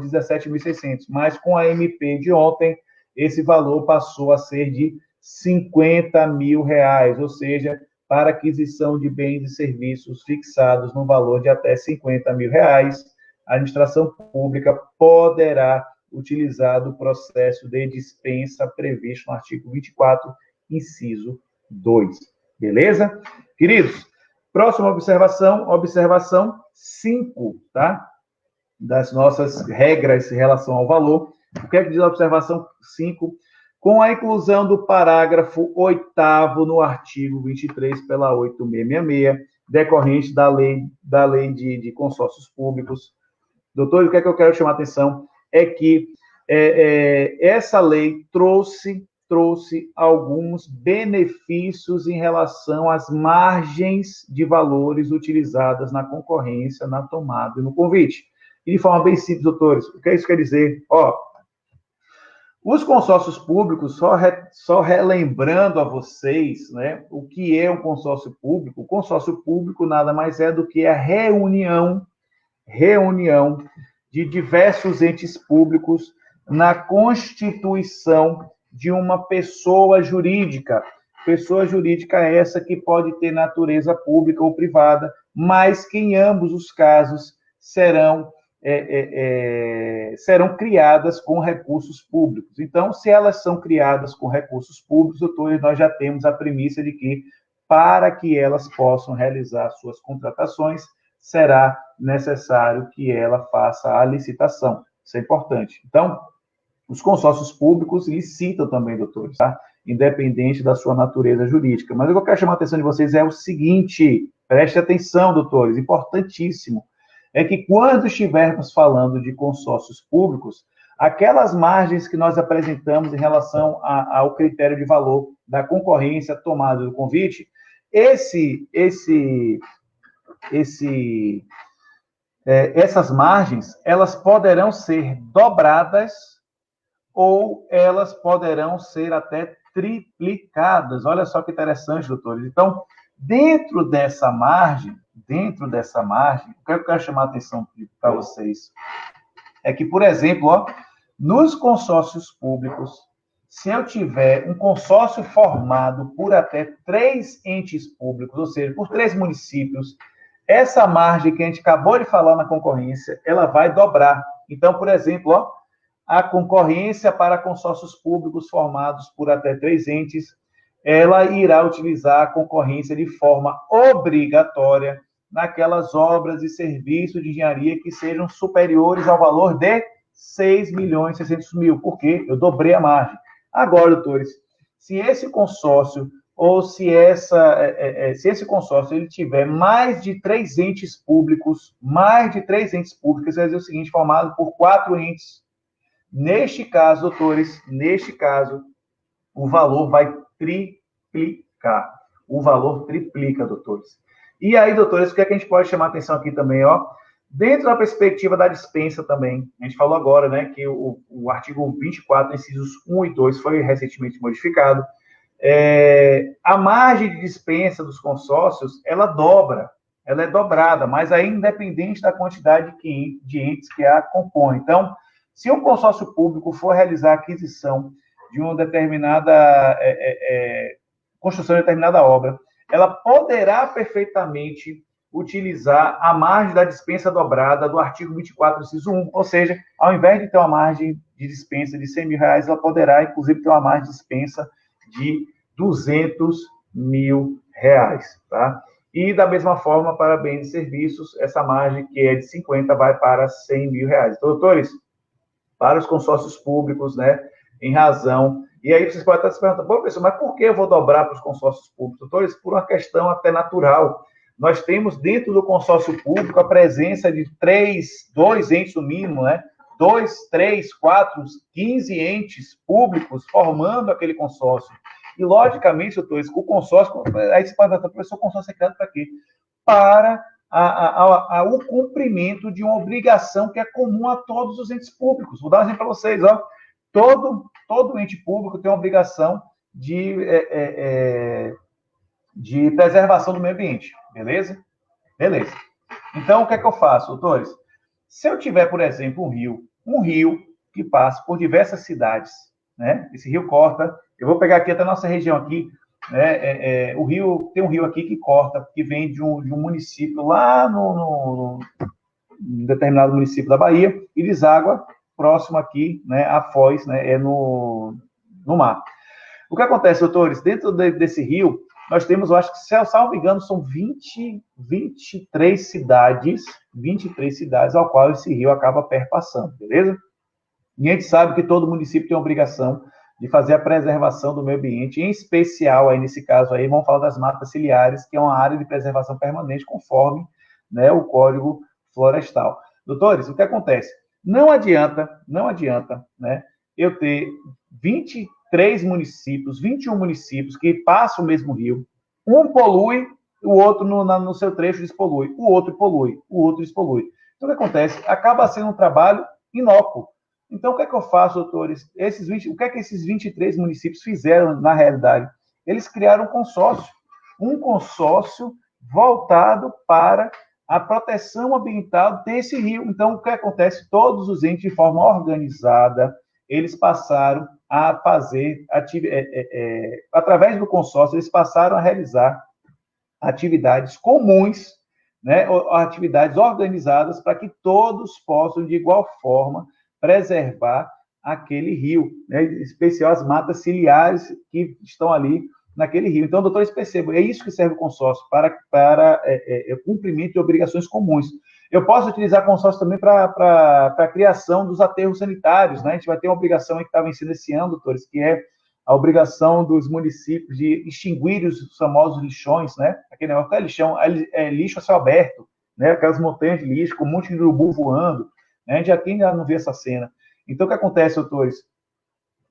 de 17.600, mas com a MP de ontem, esse valor passou a ser de 50 mil reais, ou seja, para aquisição de bens e serviços fixados no valor de até 50 mil reais, a administração pública poderá utilizar do processo de dispensa previsto no artigo 24, inciso 2. Beleza? Queridos, próxima observação 5, tá? Das nossas regras em relação ao valor. O que é que diz a observação 5? Com a inclusão do parágrafo 8º no artigo 23 pela 8666, decorrente da lei de consórcios públicos. Doutor, o que é que eu quero chamar a atenção é que essa lei trouxe alguns benefícios em relação às margens de valores utilizadas na concorrência, na tomada e no convite. E de forma bem simples, doutores, o que isso quer dizer? Os consórcios públicos, só relembrando a vocês, né, o que é um consórcio público. O consórcio público nada mais é do que a reunião de diversos entes públicos na constituição de uma pessoa jurídica. Pessoa jurídica essa que pode ter natureza pública ou privada, mas que em ambos os casos serão criadas com recursos públicos. Então, se elas são criadas com recursos públicos, doutores, nós já temos a premissa de que, para que elas possam realizar suas contratações, será necessário que ela faça a licitação. Isso é importante. Então, os consórcios públicos licitam também, doutores, tá? Independente da sua natureza jurídica. Mas o que eu quero chamar a atenção de vocês é o seguinte, preste atenção, doutores, importantíssimo, é que quando estivermos falando de consórcios públicos, aquelas margens que nós apresentamos em relação ao critério de valor da concorrência tomada do convite, essas margens, elas poderão ser dobradas ou elas poderão ser até triplicadas. Olha só que interessante, doutores. Então, dentro dessa margem, o que eu quero chamar a atenção para vocês é que, por exemplo, nos consórcios públicos, se eu tiver um consórcio formado por até 3 entes públicos, ou seja, por 3 municípios, essa margem que a gente acabou de falar na concorrência, ela vai dobrar. Então, por exemplo, a concorrência para consórcios públicos formados por até 3 entes, ela irá utilizar a concorrência de forma obrigatória naquelas obras e serviços de engenharia que sejam superiores ao valor de 6.600.000, porque eu dobrei a margem. Agora, doutores, se esse consórcio ou se esse consórcio ele tiver mais de 3 entes públicos, vai dizer o seguinte, formado por 4 entes. Neste caso, doutores, o valor vai triplicar. O valor triplica, doutores. E aí, doutores, o que é que a gente pode chamar a atenção aqui também, Dentro da perspectiva da dispensa também, a gente falou agora, né, que o artigo 24, incisos 1 e 2, foi recentemente modificado. A margem de dispensa dos consórcios, ela é dobrada, mas aí independente da quantidade de entes que a compõem. Então, se um consórcio público for realizar a aquisição de uma determinada construção de determinada obra, ela poderá perfeitamente utilizar a margem da dispensa dobrada do artigo 24, inciso 1, ou seja, ao invés de ter uma margem de dispensa de 100 mil reais, ela poderá, inclusive, ter uma margem de dispensa de 200 mil reais, tá? E, da mesma forma, para bens e serviços, essa margem, que é de 50, vai para 100 mil reais. Então, doutores, para os consórcios públicos, né, em razão... E aí vocês podem estar se perguntando, professor, mas por que eu vou dobrar para os consórcios públicos? Doutores, por uma questão até natural. Nós temos dentro do consórcio público a presença de 2 entes no mínimo, né? 2, 3, 4, 15 entes públicos formando aquele consórcio. E, logicamente, doutores, o consórcio, aí você pode perguntar, professor, o consórcio é criado para quê? Para o cumprimento de uma obrigação que é comum a todos os entes públicos. Vou dar um exemplo para vocês, ó. Todo ente público tem uma obrigação de preservação do meio ambiente, beleza? Beleza. Então, o que é que eu faço, doutores? Se eu tiver, por exemplo, um rio que passa por diversas cidades, né? Esse rio corta, eu vou pegar aqui até a nossa região aqui, né? O rio, tem um rio aqui que corta, que vem de um município lá no determinado município da Bahia e deságua próximo aqui, né? A Foz, né? No mar. O que acontece, doutores? Dentro desse rio, nós temos, eu acho que, se eu salvo engano, são 23 cidades ao qual esse rio acaba perpassando, beleza? E a gente sabe que todo município tem a obrigação de fazer a preservação do meio ambiente, em especial, aí nesse caso aí, vamos falar das matas ciliares, que é uma área de preservação permanente, conforme, né, o Código Florestal. Doutores, o que acontece? Não adianta, né, eu ter 23 municípios, 21 municípios que passam o mesmo rio, um polui, o outro no seu trecho despolui, o outro polui, o outro despolui. Então, o que acontece? Acaba sendo um trabalho inócuo. Então, o que é que eu faço, doutores? O que é que esses 23 municípios fizeram, na realidade? Eles criaram um consórcio voltado para a proteção ambiental desse rio. Então, o que acontece? Todos os entes, de forma organizada, eles passaram a fazer, através do consórcio, eles passaram a realizar atividades comuns, né, atividades organizadas para que todos possam, de igual forma, preservar aquele rio, né, em especial as matas ciliares que estão ali naquele rio. Então, doutores, percebam, é isso que serve o consórcio, para cumprimento de obrigações comuns. Eu posso utilizar consórcio também para a criação dos aterros sanitários, né? A gente vai ter uma obrigação que está vencendo esse ano, doutores, que é a obrigação dos municípios de extinguir os famosos lixões, né? Aquele negócio que é lixão, lixo a céu aberto, né? Aquelas montanhas de lixo com um monte de urubu voando, né? A gente aqui ainda não vê essa cena. Então, o que acontece, doutores?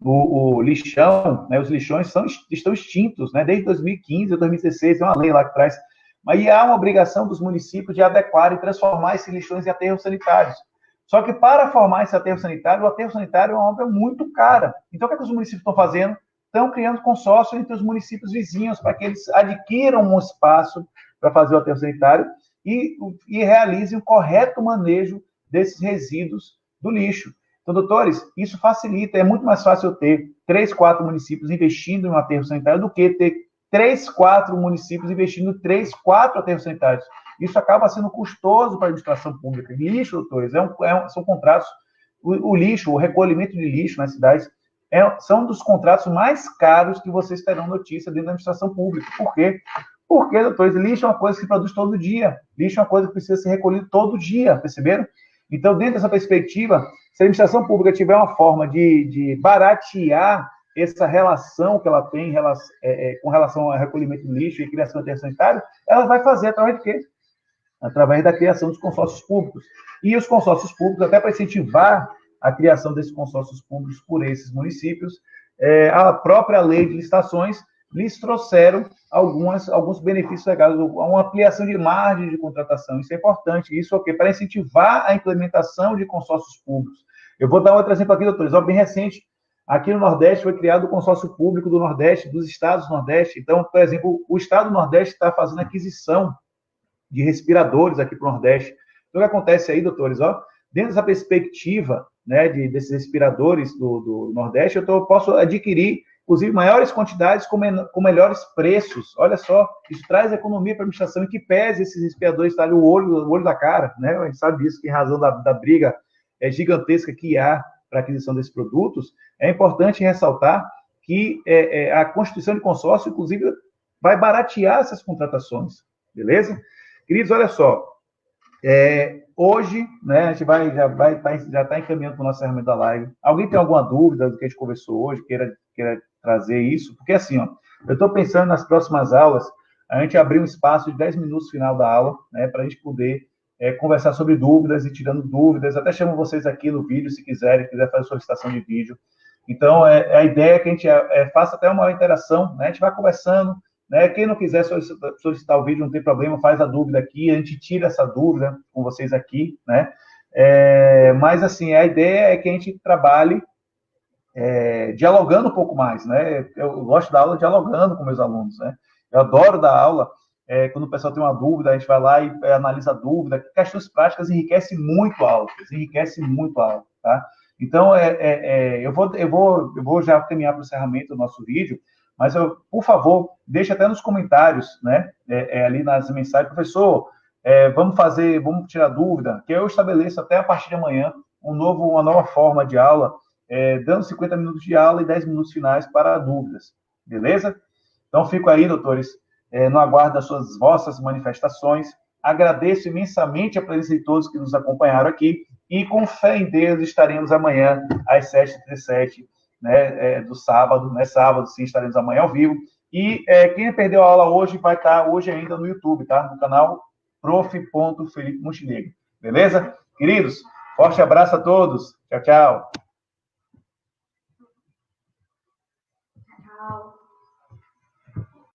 O lixão, né? Os lixões estão extintos, né? Desde 2015 ou 2016, tem uma lei lá que traz. Mas há uma obrigação dos municípios de adequar e transformar esses lixões em aterros sanitários. Só que para formar esse aterro sanitário, o aterro sanitário é uma obra muito cara. Então, o que, é que os municípios estão fazendo? Estão criando consórcio entre os municípios vizinhos para que eles adquiram um espaço para fazer o aterro sanitário e realizem o correto manejo desses resíduos do lixo. Então, doutores, isso facilita, é muito mais fácil eu ter 3, 4 municípios investindo em um aterro sanitário do que ter 3, 4 municípios investindo em 3, 4 aterros sanitários. Isso acaba sendo custoso para a administração pública. Lixo, doutores, são contratos. O lixo, o recolhimento de lixo nas cidades, são dos contratos mais caros que vocês terão notícia dentro da administração pública. Por quê? Porque, doutores, lixo é uma coisa que se produz todo dia. Lixo é uma coisa que precisa ser recolhido todo dia, perceberam? Então, dentro dessa perspectiva, se a administração pública tiver uma forma de baratear essa relação que ela tem com relação ao recolhimento de lixo e criação de aterro sanitário, ela vai fazer através de quê? Através da criação dos consórcios públicos. E os consórcios públicos, até para incentivar a criação desses consórcios públicos por esses municípios, a própria lei de licitações lhes trouxeram alguns benefícios legais, uma ampliação de margem de contratação. Isso é importante. Isso é o quê? Para incentivar a implementação de consórcios públicos. Eu vou dar outro exemplo aqui, doutores. Bem recente, aqui no Nordeste foi criado o consórcio público do Nordeste, dos estados do Nordeste. Então, por exemplo, o estado do Nordeste está fazendo aquisição de respiradores aqui para o Nordeste. Então, o que acontece aí, doutores? Dentro dessa perspectiva, né, desses respiradores do Nordeste, eu posso adquirir, inclusive, maiores quantidades com melhores preços. Olha só, isso traz economia para a administração, e que pese esses respiradores estarem o olho da cara, né? A gente sabe disso, que em razão da briga gigantesca que há para a aquisição desses produtos. É importante ressaltar que a constituição de consórcio, inclusive, vai baratear essas contratações, beleza? Queridos, olha só, hoje, né, a gente já está encaminhando para o nosso encerramento da live. Alguém tem alguma dúvida do que a gente conversou hoje, queira trazer isso? Porque assim, eu estou pensando nas próximas aulas, a gente abrir um espaço de 10 minutos no final da aula, né, para a gente poder conversar sobre dúvidas e tirando dúvidas. Até chamo vocês aqui no vídeo, se quiser fazer solicitação de vídeo. Então, a ideia é que a gente faça até uma interação, né? A gente vai conversando, né? Quem não quiser solicitar o vídeo, não tem problema, faz a dúvida aqui, a gente tira essa dúvida com vocês aqui, né? Mas, assim, a ideia é que a gente trabalhe dialogando um pouco mais, né? Eu gosto da aula dialogando com meus alunos, né? Eu adoro dar aula, quando o pessoal tem uma dúvida, a gente vai lá e analisa a dúvida. Questões práticas enriquece muito a aula, tá? Então, eu vou já caminhar para o encerramento do nosso vídeo, mas, por favor, deixe até nos comentários, né? Ali nas mensagens, professor, vamos tirar dúvida, que eu estabeleço até a partir de amanhã uma nova forma de aula, dando 50 minutos de aula e 10 minutos finais para dúvidas, beleza? Então, fico aí, doutores, no aguardo das vossas manifestações. Agradeço imensamente a presença de todos que nos acompanharam aqui e, com fé em Deus, estaremos amanhã às 7h37, né, do sábado, né? Sábado, sim, estaremos amanhã ao vivo. E quem perdeu a aula hoje vai estar hoje ainda no YouTube, tá? No canal prof.Felipe Montenegro. Beleza? Queridos, forte abraço a todos. Tchau, tchau.